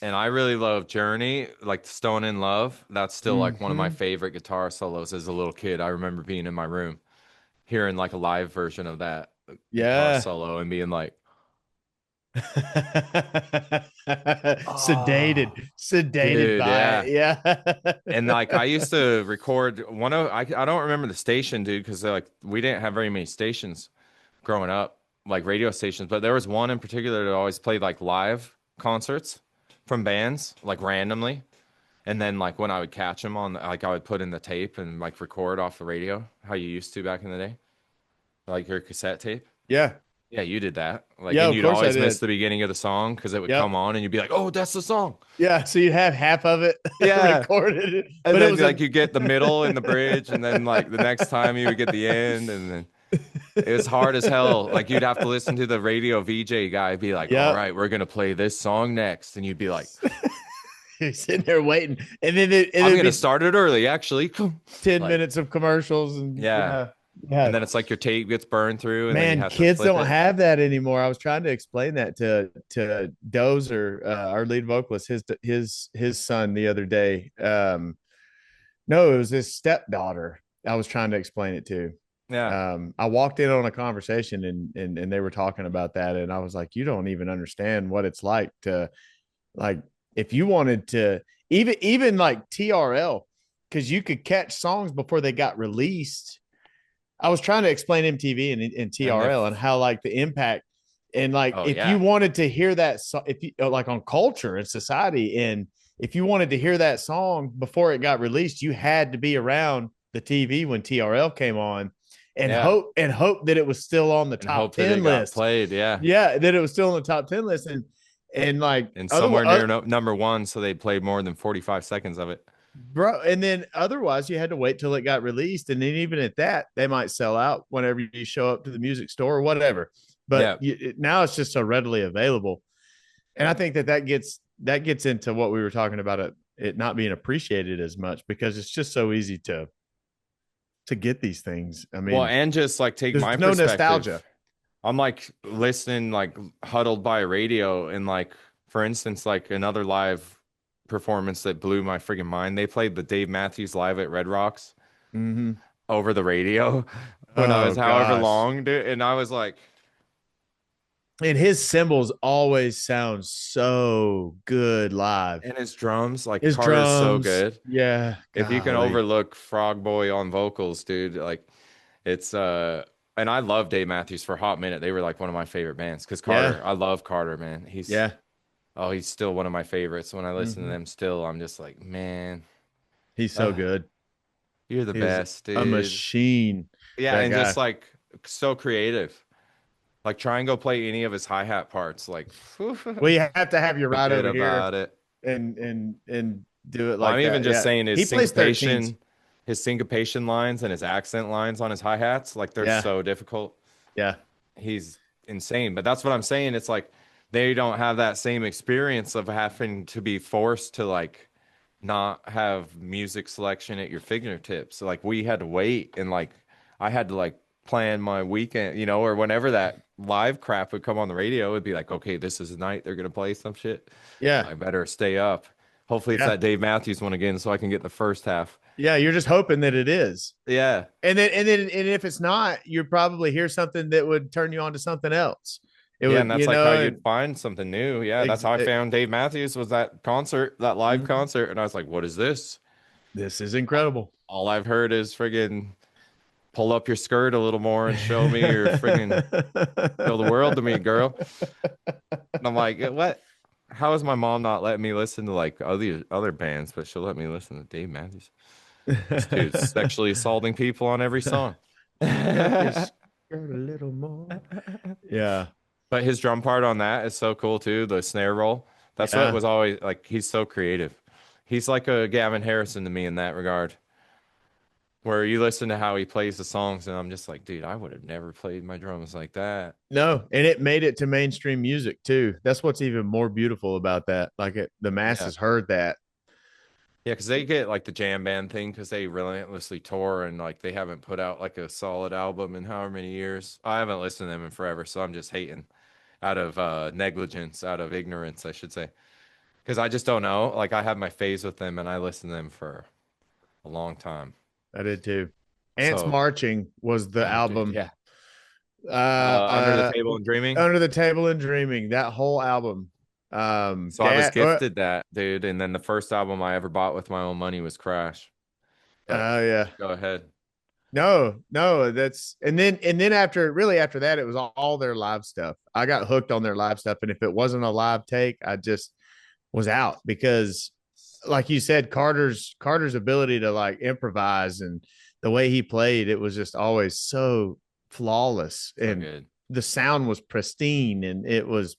And I really love Journey, like Stone in Love. That's still like one of my Hmm. favorite guitar solos as a little kid. I remember being in my room, hearing like a live version of that guitar Yeah. solo and being like, Sedated, oh, sedated dude, by it. yeah. Yeah. And like I used to record I don't remember the station, dude, because like we didn't have very many stations growing up, like radio stations, but there was one in particular that always played like live concerts from bands, like randomly. And then like when I would catch them on, like I would put in the tape and like record off the radio, how you used to back in the day, like your cassette tape. Yeah. Yeah, you did that. Like, Yeah, and of you'd course I always miss did. the beginning of the song because it would come Yep. on and you'd be like, "Oh, that's the song." Yeah. So you'd have half of it Yeah, recorded, and but it then was a like you get the middle and the bridge, and then like the next time you would get the end, and then it was hard as hell. Like you'd have to listen to the radio VJ guy be like, "All yep. right, we're gonna play this song next," and you'd be like, You're sitting there waiting. And then "I'm it'd gonna be start it early, actually." 10 Like, minutes of commercials and yeah. yeah. And Yeah. then it's like your tape gets burned through, and then you Man, have to kids flip don't it. have that anymore. I was trying to explain that to Dozer, our lead vocalist, his son the other day. No, it was his stepdaughter. I was trying to explain it to. Yeah, I walked in on a conversation and they were talking about that, and I was like, you don't even understand what it's like to, like, if you wanted to, even like TRL, because you could catch songs before they got released. I was trying to explain MTV and and TRL and how like the impact, and like oh if you yeah, wanted to hear that if you like on culture and society, and if you wanted to hear that song before it got released, you had to be around the TV when TRL came on, yeah, and hope that it was still on the and top hope that it 10 got list. played. Yeah, Yeah, that it was still on the top 10 list, and like and somewhere otherwise, near number one, so they played more than 45 seconds of it. bro, and then otherwise you had to wait till it got released, and then even at that they might sell out whenever you show up to the music store or whatever, but Yeah, now it's just so readily available. And I think that gets into what we were talking about, it not being appreciated as much because it's just so easy to get these things. I well, mean, and just like take there's my no perspective. nostalgia. I'm like listening, like huddled by a radio, and like for instance, like another live performance that blew my freaking mind. They played the Dave Matthews live at Red Rocks Mm-hmm. over the radio when I Oh was however gosh. long, dude, and I was like, And his cymbals always sound so good live. and his drums, like His Carter's so drums, good. yeah, If you can golly. overlook Frog Boy on vocals, dude, like it's and I love Dave Matthews for a hot minute. They were like one of my favorite bands because Yeah, Carter, I love Carter, man. yeah. He's still one of my favorites. When I listen to Hmm. them still, I'm just like, man, He's so uh, good. you're the He's best, a dude. machine. Yeah, That and just guy. like so creative. Like try and go play any of his hi-hat parts, like Well, you have to have you right forget over here about it. and do it Well, I'm like even that. just Yeah, saying he plays 13s. his syncopation lines and his accent lines on his hi-hats, like they're Yeah, so difficult. yeah, He's insane. But that's what I'm saying. It's like they don't have that same experience of having to be forced to like not have music selection at your fingertips. So like we had to wait and like I had to like plan my weekend, or whenever that live crap would come on the radio, it'd be like, okay, this is the night they're gonna play some shit. yeah, I better stay up. Hopefully it's yeah, that Dave Matthews one again so I can get the first half. yeah. You're just hoping that it is, Yeah. and if it's not, you probably hear something that would turn you on to something else. It Yeah, would, and that's like how you'd find something new. Yeah, that's how I found Dave Matthews was that concert, that live Mhm. concert, and I was like, "What is this?" This is incredible. All I've heard is friggin' pull up your skirt a little more and show me your friggin' show the world to me, girl. I'm like, what? How is my mom not letting me listen to like other bands, but she'll let me listen to Dave Matthews? This dude's sexually assaulting people on every song. Kick up your skirt a little more. Yeah. But his drum part on that is so cool too. The snare roll. That's what Yeah. was always like. He's so creative. He's like a Gavin Harrison to me in that regard. Where you listen to how he plays the songs, and I'm just like, dude, I would have never played my drums like that. No, and it made it to mainstream music too. That's what's even more beautiful about that. Like the Yeah. masses heard that. Yeah, because they get like the jam band thing because they relentlessly tour and like they haven't put out like a solid album in however many years. I haven't listened to them in forever, so I'm just hating out of negligence, out of ignorance, I should say. Because I just don't know. Like I have my phase with them and I listened to them for a long time. I did too. Ants So, Marching was the oh, dude, album. yeah. Uh, Under the uh, Table and Dreaming. Under the Table and Dreaming. That whole album. So I was Dad. gifted that, dude. And then the first album I ever bought with my own money was Crash. But Yeah. go ahead. No, no, that's and then after that, it was all their live stuff. I got hooked on their live stuff, and if it wasn't a live take, I just was out because, like you said, Carter's ability to like improvise and the way he played, it was just always so flawless, So and good. the sound was pristine, and it was,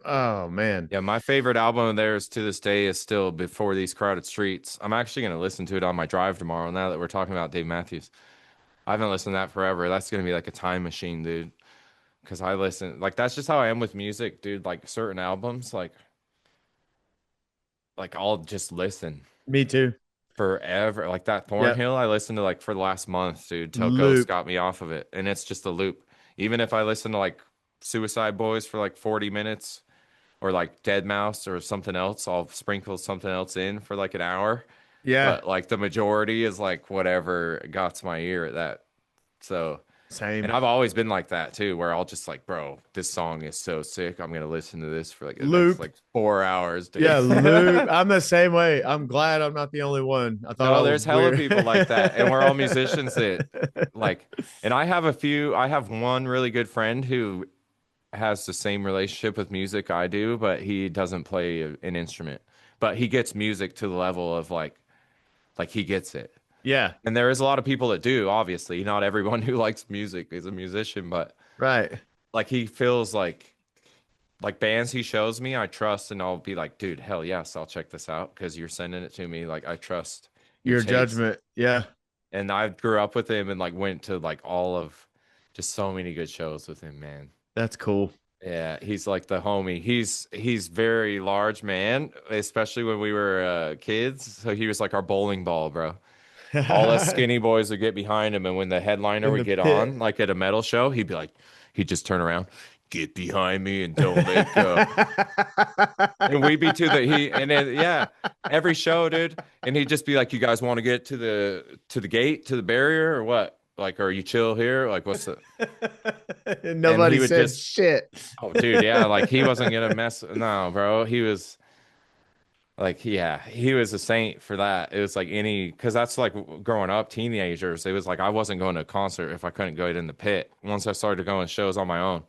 oh man, Yeah, my favorite album of theirs to this day is still Before These Crowded Streets. I'm actually going to listen to it on my drive tomorrow now that we're talking about Dave Matthews. I haven't listened to that forever. That's going to be like a time machine, dude. Because I listen, like, that's just how I am with music, dude. Like, certain albums, like I'll just listen me too. forever. Like that Yep, Thornhill, I listened to like for the last month, dude, till Ghost loop. got me off of it. And it's just a loop. Even if I listen to like Suicide Boys for like 40 minutes or like Dead Mouse or something else, I'll sprinkle something else in for like an hour. Yeah, But like the majority is like whatever got to my ear at that. So, and same. I've always been like that too, where I'll just like, bro, this song is so sick. I'm gonna listen to this for like the next Loop. like 4 hours, dude. Yeah, loop. I'm the same way. I'm glad I'm not the only one. I thought I No, was there's hella weird. people like that. And we're all musicians that like, and I have one really good friend who has the same relationship with music I do, but he doesn't play an instrument. But he gets music to the level of like he gets it. Yeah, And there is a lot of people that do, obviously. Not everyone who likes music is a musician, but right. like he feels like bands he shows me, I trust and I'll be like, dude, hell yes, I'll check this out because you're sending it to me. Like I trust your Your taste. judgment. Yeah, And I grew up with him and like went to like all of just so many good shows with him, man. that's cool. Yeah, he's like the homie. He's very large man, especially when we were kids. So he was like our bowling ball, bro. All us In skinny boys would get behind him, and when the headliner would the get pit. on, like at a metal show, he'd be like, he'd just turn around, get behind me and don't let go. And we'd be to the he and then yeah, every show, dude. And he'd just be like, "You guys want to get to the gate, to the barrier, or what? Like, are you chill here? Like, what's the?" And Nobody he would said just, shit. oh, dude, yeah, like he wasn't gonna mess. No, bro, he was like, yeah, he was a saint for that. It was like any, because that's like growing up, teenagers. It was like I wasn't going to a concert if I couldn't go in the pit. Once I started going to shows on my own,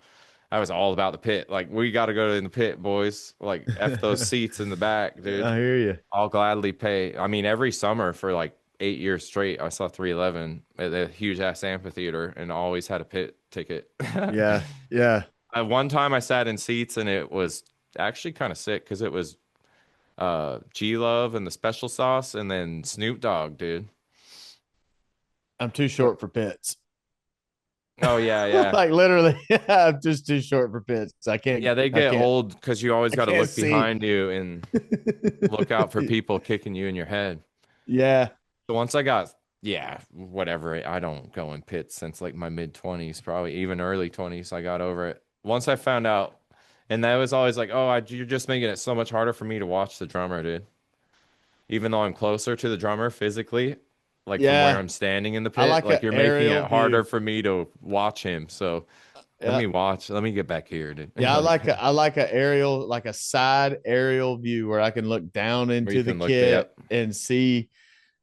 I was all about the pit. Like we got to go in the pit, boys. Like F those seats in the back, dude. I hear you. I'll gladly pay. I mean, every summer for like 8 years straight, I saw 311 at a huge ass amphitheater and always had a pit ticket. Yeah, yeah. One time I sat in seats and it was actually kind of sick because it was G Love and the Special Sauce and then Snoop Dogg, dude. I'm too short for pits. Oh yeah, yeah. Like literally, I'm just too short for pits. I can't. Yeah, they I get can't. old because you always I got to can't look see. behind you and look out for people kicking you in your head. Yeah. So once I got, yeah, whatever. I don't go in pits since like my mid 20s, probably even early 20s. I got over it. Once I found out, and that was always like, oh, you're just making it so much harder for me to watch the drummer, dude. Even though I'm closer to the drummer physically, like from where Yeah. I'm standing in the I pit, like an like you're making aerial it harder view. for me to watch him. So Yeah. let me get back here, dude. Yeah, Like I like a aerial, like a side aerial view where I can look down where you into the can look, kit yep, and see.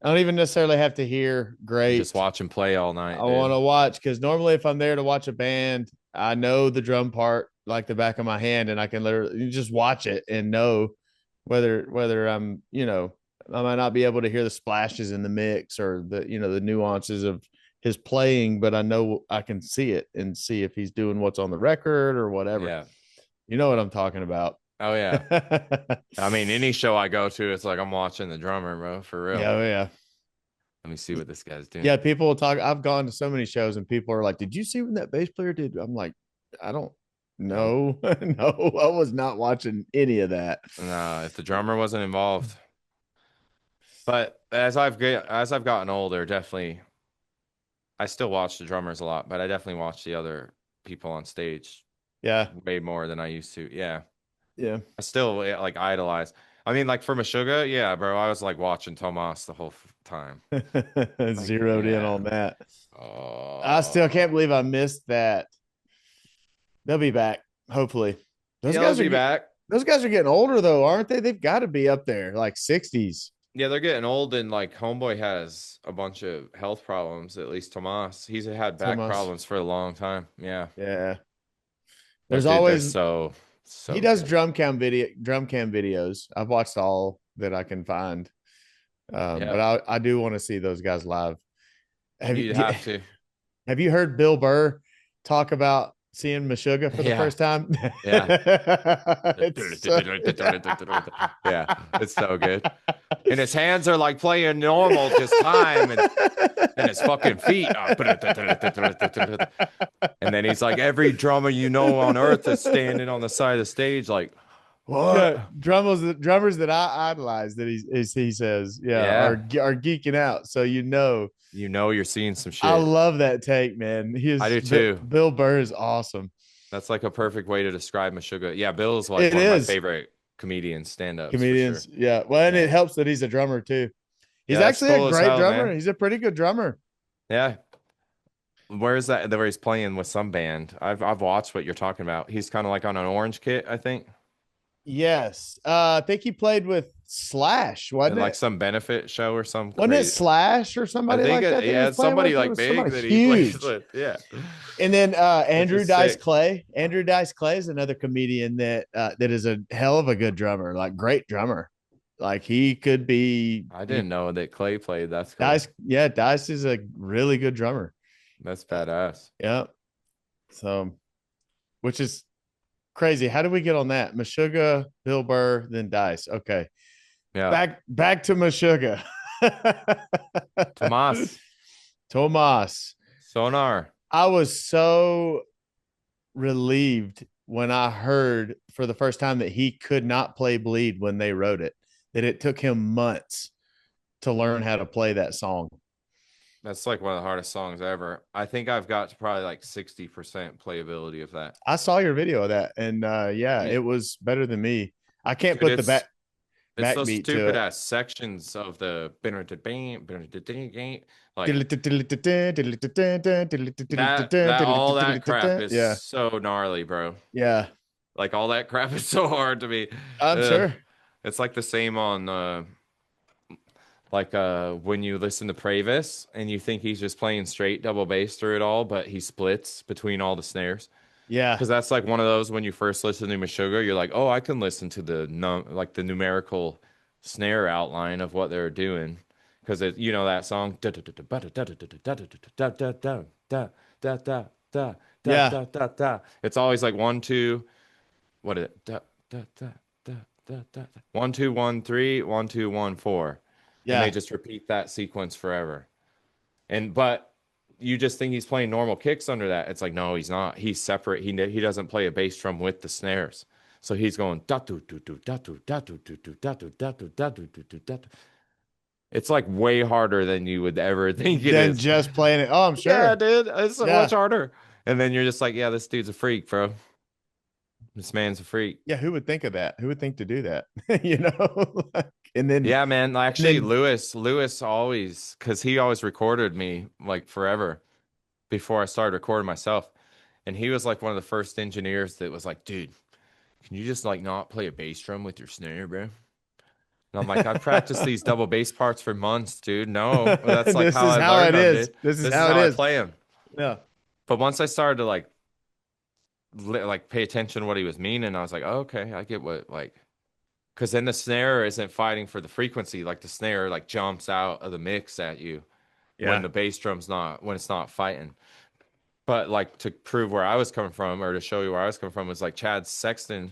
I don't even necessarily have to hear just great. watch him play all I night, want dude. to watch because normally if I'm there to watch a band, I know the drum part like the back of my hand, and I can literally just watch it and know whether I'm, I might not be able to hear the splashes in the mix or the nuances of his playing, but I know I can see it and see if he's doing what's on the record or whatever. Yeah. You know what I'm talking about. Oh yeah. Yeah, I mean, any show I go to, it's like I'm watching the drummer, bro, for real. oh, yeah. Let me see what this guy's doing. Yeah, people will talk. I've gone to so many shows and people are like, "Did you see what that bass player did?" I'm like, I don't No, know. No, I was not watching any of that. no, if the drummer wasn't involved. But as I've gotten older, definitely I still watch the drummers a lot, but I definitely watch the other people on stage Yeah, way more than I used to. Yeah. yeah. I still like idolize. I mean, like for Meshuggah, yeah, bro. I was like watching Tomas the whole time. Like, Zeroed in yeah. on that. I still can't Oh, believe I missed that. They'll be back, hopefully. Those yeah, they'll guys are be back. those guys are getting older though, aren't they? They've got to be up there, like 60s. Yeah, they're getting old, and like Homeboy has a bunch of health problems. At least Tomas, he's had back Tomas. problems for a long time. Yeah, Yeah. but There's dude, they're always so he does good. drum cam videos. I've watched all that I can find. Yeah, But I do want to see those guys live. Have you'd you have to. have you heard Bill Burr talk about seeing Meshuggah for the Yeah, first time? yeah, It's so, yeah. It's so good. And his hands are like playing normal, just time, and his fucking feet. And then he's like, every drummer you know on earth is standing on the side of the stage, like, yeah, what? drummers that I idolize that he says, yeah, Yeah. are geeking out. So You know you're seeing some I shit. love that take, man. I do too. Bill Burr is awesome. That's like a perfect way to describe Meshuggah. Yeah, Bill's like It one of my is. favorite comedians, stand-ups for sure. Comedians, yeah. Well, and it Yeah. helps that he's a drummer too. He's Yeah, that's actually a cool as great hell, drummer. man. He's a pretty good drummer. Yeah. Where is that? Where he's playing with some band. I've watched what you're talking about. He's kind of like on an orange kit, I think. Yes. I think he played with Slash, wasn't And like it? some benefit show or some Wasn't it crazy. Slash or I somebody think like it, that he yeah, was it's playing somebody with? It like was big somebody that he plays huge. with. Yeah. And then Which is sick. Andrew Dice Clay is another comedian that is a hell of a good drummer, like great drummer. Like he could be I he, didn't know that Clay played. That's cool. Dice. Yeah, Dice is a really good drummer. That's badass. Yeah. So, which is crazy. How did we get on that? Meshuggah, Bill Burr, then Dice. Okay. Yeah. Back to Meshuggah. Tomas, Tomas. Sonar. I was so relieved when I heard for the first time that he could not play Bleed when they wrote it, that it took him months to learn how to play that song. That's like one of the hardest songs ever. I think I've got to probably like 60% playability of that. I saw your video of that, and yeah, You- it was better than me. I can't Dude, put the it's those backbeat to stupid it. ass sections of the like Yeah, that all that crap is so gnarly, bro. yeah, Like all that crap is so hard to me. I'm Uh, sure. it's like the same on when you listen to Pravis and you think he's just playing straight double bass through it all, but he splits between all the snares. Yeah, Because that's like one of those when you first listen to Meshuggah, you're like, oh, I can listen to the numerical snare outline of what they're doing. Because that song. yeah, It's always like 1 2. What is it? Da, da, da, da, da, da. 1 2 1 3 1 2 1 4, and they yeah. just repeat that sequence forever. But you just think he's playing normal kicks under that. It's like, no, he's not. He's separate. He doesn't play a bass drum with the snares. So he's going da do do do da do da do do do da do da do da do do do da. It's like way harder than you would ever think it Than is. just playing it. Oh, I'm Yeah, sure. dude, it's so much Yeah, harder. And then you're just like, yeah, this dude's a freak, bro. This man's a freak. yeah. Who would think of that? Who would think to do that? you know, and then Yeah, man. and Actually, then Lewis always, because he always recorded me like forever before I started recording myself. And he was like one of the first engineers that was like, dude, can you just like not play a bass drum with your snare, bro? And I'm like, I've practiced these double bass parts for months, dude. No, that's like this how is I how learned it them, is. dude. This is This is how it how I is. play them. Yeah, But once I started to like like pay attention to what he was meaning. I was like, oh, okay, I get what like, because then the snare isn't fighting for the frequency. Like the snare like jumps out of the mix at you when Yeah. the bass drum's not when it's not fighting. But like to prove where I was coming from, or to show you where I was coming from, was like Chad Sexton,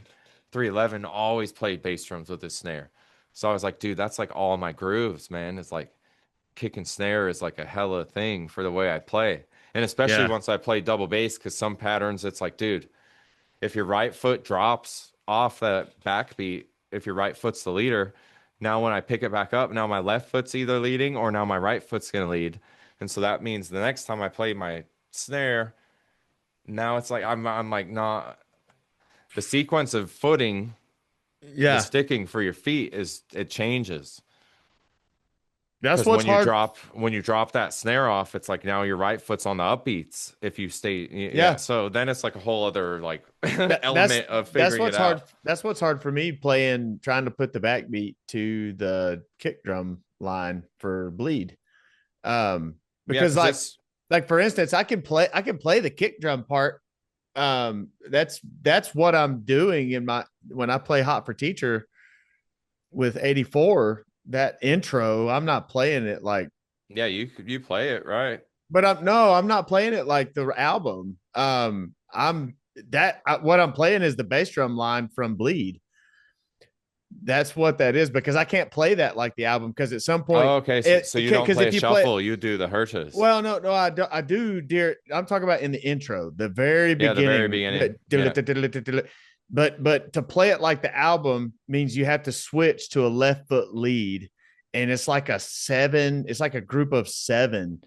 311, always played bass drums with his snare. So I was like, dude, that's like all my grooves, man. It's like kick and snare is like a hella thing for the way I play. And especially Yeah. once I play double bass, because some patterns, it's like, dude, if your right foot drops off that backbeat, if your right foot's the leader, now when I pick it back up, now my left foot's either leading or now my right foot's gonna lead. And so that means the next time I play my snare, now it's like I'm like not the sequence of footing, the Yeah. sticking for your feet is it changes. That's Because what's hard. when you drop that snare off, it's like now your right foot's on the upbeats. If you stay, yeah. Yeah. So then it's like a whole other like That element of that's figuring it what's hard. out. That's what's hard for me playing, trying to put the backbeat to the kick drum line for bleed. Um, Yeah, because because it's like for instance, I can play the kick drum part. That's what I'm doing in my when I play Hot for Teacher with 84. That intro, I'm not playing it like, yeah, you play it right. but I'm not playing it like the album. What I'm playing is the bass drum line from Bleed. That's what that is, because I can't play that like the album, because at some point Oh, okay. So it you don't because play a if you play, shuffle, you do the Hertas. well, no, I do, dear. I'm talking about in the intro, the very Yeah, the very beginning. beginning. Yeah. But to play it like the album means you have to switch to a left foot lead, and it's like a seven. It's like a group of seven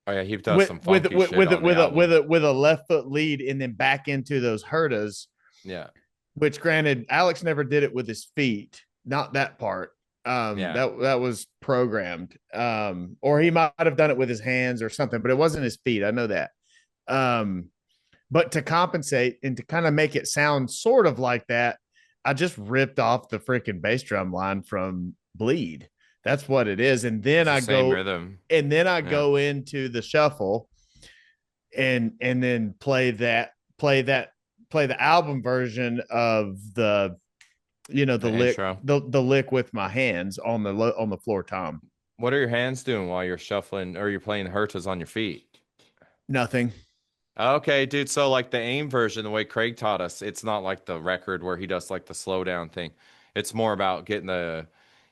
Oh yeah, he does some with funky shit on the album. with a left foot lead, and then back into those hertas. Yeah. Which, granted, Alex never did it with his feet. Not that part. Yeah. That was programmed. Or he might have done it with his hands or something, but it wasn't his feet. I know that. Um, but to compensate and to kind of make it sound sort of like that, I just ripped off the freaking bass drum line from Bleed. That's what it is. It's the same rhythm. And then I Yeah. go into the shuffle and then play that play the album version of the, The intro. the lick with my hands on the floor tom. What are your hands doing while you're shuffling or you're playing the Hertas on your feet? Nothing. Okay, dude. So like the AIM version, the way Craig taught us, it's not like the record where he does like the slow down thing. It's more about getting the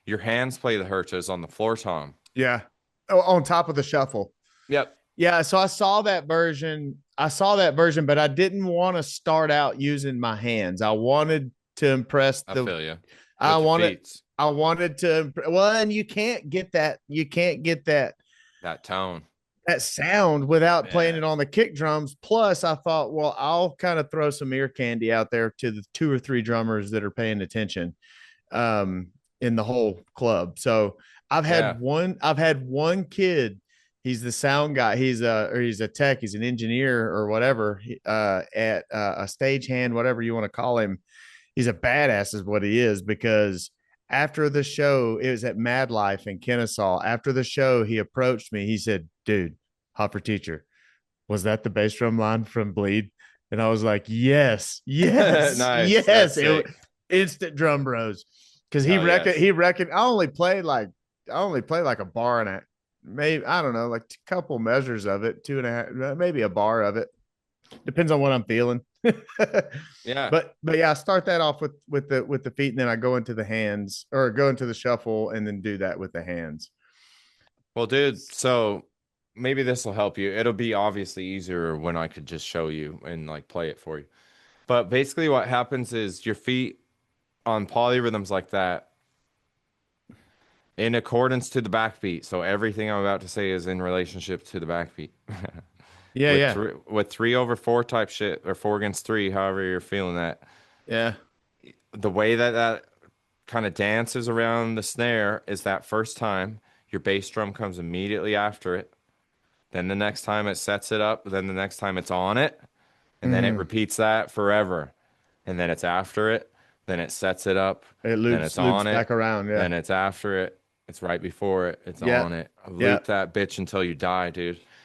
your hands play the Hertas on the floor tom. Yeah. Oh, on top of the shuffle. Yep. Yeah, so I saw that version. But I didn't want to start out using my hands. I wanted to impress I the feel you. I With your wanted feet, I wanted to, well, and you can't get that. You can't get that tone. that sound without playing Yeah. it on the kick drums. Plus, I thought, well, I'll kind of throw some ear candy out there to the two or three drummers that are paying attention, um, in the whole club. So Yeah. I've had one kid. He's the sound guy. He's a tech. He's an engineer or whatever, at a stagehand, whatever you want to call him. He's a badass, is what he is, because after the show, it was at Mad Life in Kennesaw. After the show, he approached me. He said, "Dude, Hopper Teacher, was that the bass drum line from Bleed?" And I was like, "Yes, yes, Nice. That's yes." sick. Instant drum bros, because Oh yes. he reckoned I only played like a bar and a, maybe, I don't know, like a couple measures of it, two and a half, maybe a bar of it. Depends on what I'm feeling. Yeah. But yeah, I start that off with the feet, and then I go into the hands, or go into the shuffle, and then do that with the hands. Well, dude, so maybe this will help you. It'll be obviously easier when I could just show you and like play it for you. But basically what happens is your feet on polyrhythms like that in accordance to the backbeat. So everything I'm about to say is in relationship to the backbeat. Yeah, yeah, With 3/4 type shit or 4 against 3, however you're feeling that. yeah. The way that that kind of dances around the snare is that first time your bass drum comes immediately after it. Then the next time it sets it up, then the next time it's on it, and then it Mm. repeats that forever. And then it's after it, then it sets it up, It then it's loops on back it, around. Yeah, then it's after it, it's right before it, it's yeah, on it. yeah. Loop that bitch until you die, dude.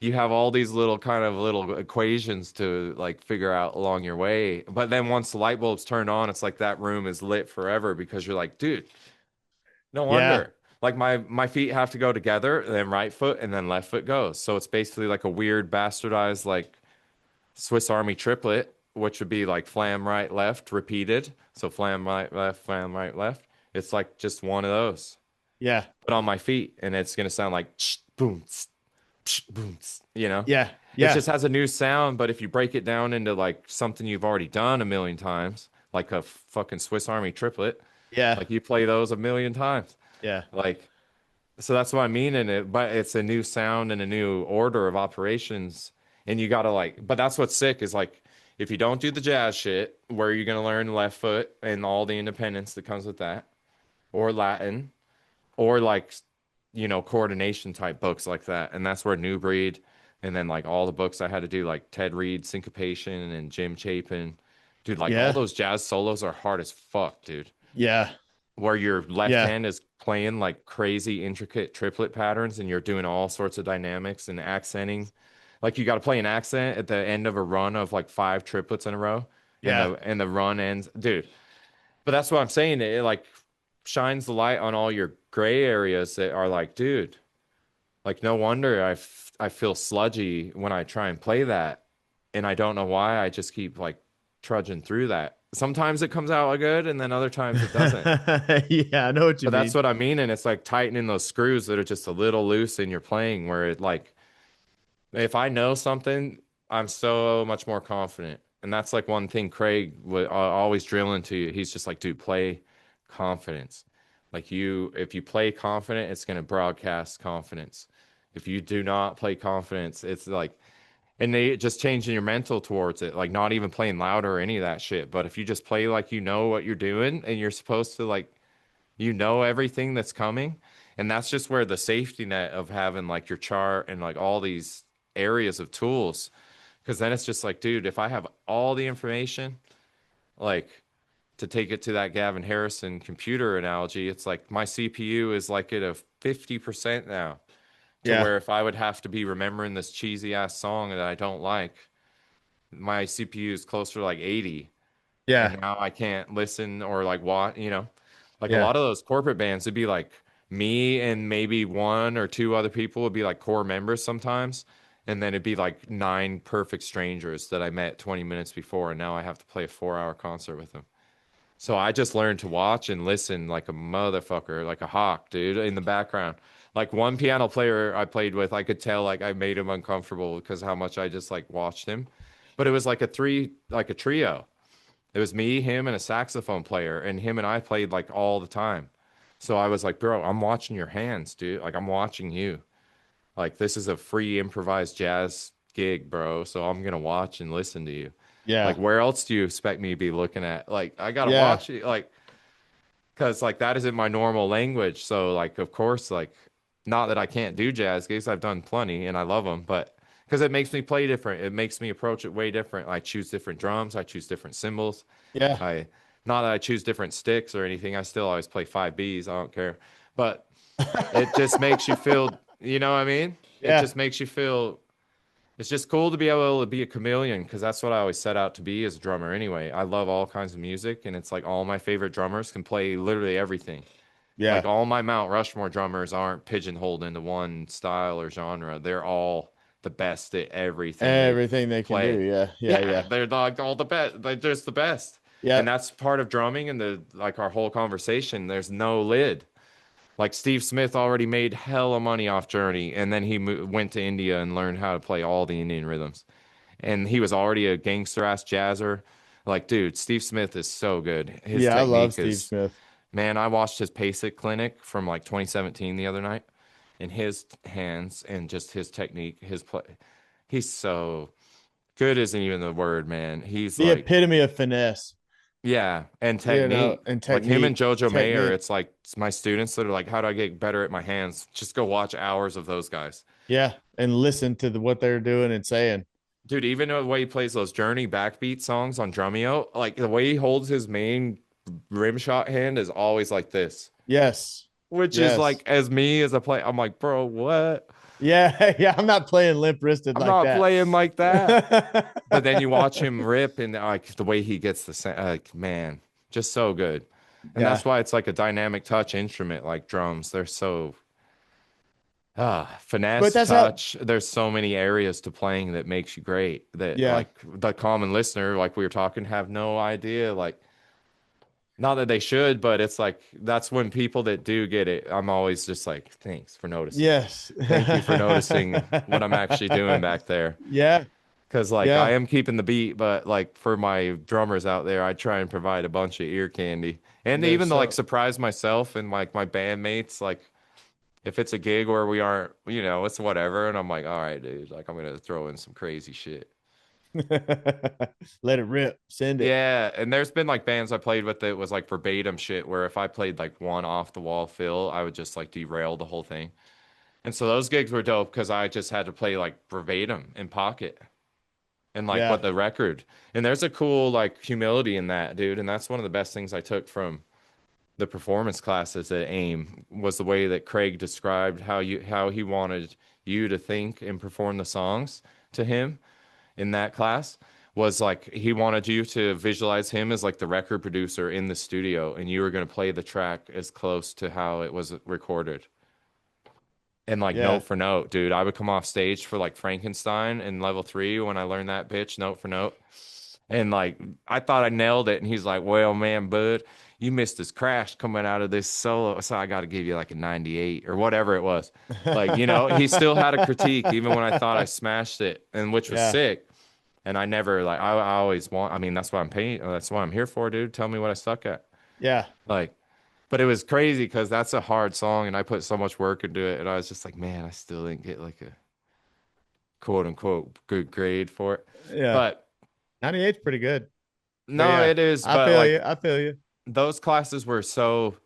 you have all these little kind of little equations to like figure out along your way. But then once the light bulbs turn on, it's like that room is lit forever because you're like, dude, no Yeah. wonder. Like my feet have to go together, and then right foot and then left foot goes. So it's basically like a weird bastardized like Swiss Army triplet, which would be like flam right left repeated. So flam right left. It's like just one of those. Yeah. Put on my feet, and it's gonna sound like boom, boom, you know? Yeah. It Yeah. just has a new sound, but if you break it down into like something you've already done a million times, like a fucking Swiss Army triplet, Yeah. like you play those a million times. Yeah. Like, so that's what I mean in it, but it's a new sound and a new order of operations. And you gotta like, but that's what's sick is like, if you don't do the jazz shit, where you're gonna learn left foot and all the independence that comes with that, or Latin, or like coordination type books like that, and that's where New Breed, and then like all the books I had to do like Ted Reed Syncopation and Jim Chapin, dude, like all Yeah. those jazz solos are hard as fuck, dude, Yeah. where your left Yeah. hand is playing like crazy intricate triplet patterns and you're doing all sorts of dynamics and accenting, like you got to play an accent at the end of a run of like five triplets in a row, and Yeah. the run ends, dude. But that's what I'm saying. It like shines the light on all your gray areas that are like, dude, like no wonder I feel sludgy when I try and play that. And I don't know why. I just keep like trudging through that. Sometimes it comes out good and then other times it doesn't. Yeah, I know what you But that's mean. what I mean. And it's like tightening those screws that are just a little loose in your playing where it like if I know something, I'm so much more confident. And that's like one thing Craig would always drill into you. He's just like, dude, play confidence. Like if you play confident, it's going to broadcast confidence. If you do not play confidence, it's like, and they just changing your mental towards it, like not even playing louder or any of that shit. But if you just play like you know what you're doing and you're supposed to like, everything that's coming. And that's just where the safety net of having like your chart and like all these areas of tools. Cause then it's just like, dude, if I have all the information, like to take it to that Gavin Harrison computer analogy, it's like my CPU is like at a 50% now to Yeah. where if I would have to be remembering this cheesy ass song that I don't like, my CPU is closer to like 80. Yeah. And now I can't listen or like watch, like a Yeah. lot of those corporate bands would be like me and maybe one or two other people would be like core members sometimes. And then it'd be like nine perfect strangers that I met 20 minutes before. And now I have to play a 4 hour concert with them. So I just learned to watch and listen like a motherfucker, like a hawk, dude, in the background. Like one piano player I played with, I could tell like I made him uncomfortable because how much I just like watched him. But it was like like a trio. It was me, him, and a saxophone player, and him and I played like all the time. So I was like, bro, I'm watching your hands, dude. Like I'm watching you. Like this is a free improvised jazz gig, bro. So I'm gonna watch and listen to you. Like Yeah. where else do you expect me to be looking at? Like I gotta Yeah. watch it, like because like that isn't my normal language. So like of course, like not that I can't do jazz gigs, I've done plenty and I love them, but because it makes me play different, it makes me approach it way different. I choose different drums, I choose different cymbals. Yeah. I not that I choose different sticks or anything. I still always play 5 Bs. I don't care. But it just makes you feel, you know what I mean? It Yeah. just makes you feel it's just cool to be able to be a chameleon because that's what I always set out to be as a drummer anyway. I love all kinds of music and it's like all my favorite drummers can play literally everything. Like Yeah. all my Mount Rushmore drummers aren't pigeonholed into one style or genre. They're all the best at everything they Everything they can do. play. Yeah. Yeah. Yeah, Yeah. they're like all the best. They're just the best. And Yeah. that's part of drumming and the like our whole conversation. There's no lid. Like Steve Smith already made hella money off Journey, and then he went to India and learned how to play all the Indian rhythms. And he was already a gangster ass jazzer. Like, dude, Steve Smith is so good. His Yeah. I love technique Steve is, Smith. man, I watched his PASIC clinic from like 2017 the other night, and his hands and just his technique, his play. He's so good, isn't even the word, man. He's The like, epitome of finesse, yeah, and technique. and Like him and technique. Jojo Mayer, Technique. it's like it's my students that are like, how do I get better at my hands? Just go watch hours of those guys. Yeah. And listen to what they're doing and saying. Dude, even the way he plays those Journey backbeat songs on Drumeo, like the way he holds his main rim shot hand is always like this, Yes. which is Yes. like, as me as a player, I'm like, bro, what? Yeah, yeah. I'm not playing limp wristed I'm like not that. playing like that. But then you watch him rip and like the way he gets like man, just so good. And Yeah, that's why it's like a dynamic touch instrument like drums. They're so but finesse, that's how. touch. There's so many areas to playing that makes you great that Yeah, like the common listener, like we were talking, have no idea. Like not that they should, but it's like that's when people that do get it, I'm always just like, thanks for noticing. yes. Thank you for noticing what I'm actually doing back there. Yeah, Because like I yeah, am keeping the beat, but like for my drummers out there, I try and provide a bunch of ear candy. And there's even to like so. surprise myself and like my bandmates, like if it's a gig where we aren't, it's whatever. And I'm like, all right, dude, like I'm gonna throw in some crazy shit. Let it rip. Send it. Yeah, and there's been like bands I played with that was like verbatim shit where if I played like one off the wall fill, I would just like derail the whole thing. And so those gigs were dope because I just had to play like verbatim in pocket and like Yeah, what the record. And there's a cool like humility in that, dude. And that's one of the best things I took from the performance classes at AIM was the way that Craig described how he wanted you to think and perform the songs to him in that class was like he wanted you to visualize him as like the record producer in the studio and you were going to play the track as close to how it was recorded. And like note yeah. for note, dude, I would come off stage for like Frankenstein in level 3 when I learned that bitch note for note. And like I thought I nailed it. And he's like, well, man, bud, you missed this crash coming out of this solo. So I got to give you like a 98 or whatever it was. Like, he still had a critique even when I thought I smashed it, and which was Yeah, sick. And I never like I always want, I mean, that's what I'm paying. That's what I'm here for, dude. Tell me what I suck at. yeah, Like, but it was crazy because that's a hard song and I put so much work into it. And I was just like, man, I still didn't get like a quote unquote good grade for it. yeah. But 98's pretty good. But no, yeah, it is. I But feel like you. I feel you. those classes were so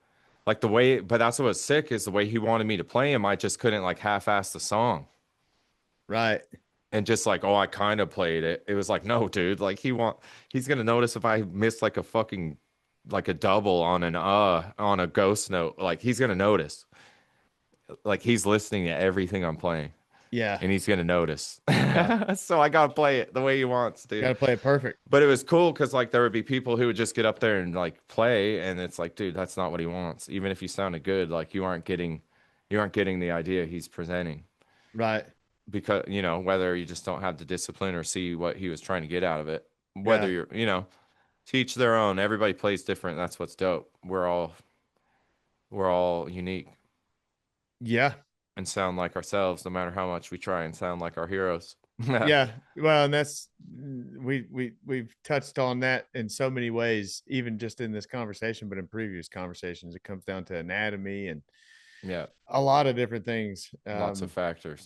like the way, but that's what was sick is the way he wanted me to play him. I just couldn't like half-ass the song Right. and just like, oh, I kind of played it. It was like, no, dude, like he's gonna notice if I miss like a fucking like a double on on a ghost note. Like he's gonna notice. Like he's listening to everything I'm playing Yeah, and he's gonna notice. yeah. So I gotta play it the way he wants, Got dude. to play it perfect. But it was cool because like there would be people who would just get up there and like play, and it's like, dude, that's not what he wants. Even if you sounded good, like you aren't getting the idea he's presenting Right. because whether you just don't have the discipline or see what he was trying to get out of it. Whether Yeah. you're teach their own. Everybody plays different. That's what's dope. We're all unique Yeah. and sound like ourselves, no matter how much we try and sound like our heroes. Yeah. Well, and that's we've touched on that in so many ways, even just in this conversation, but in previous conversations, it comes down to anatomy and Yeah, a lot of different things. lots of factors.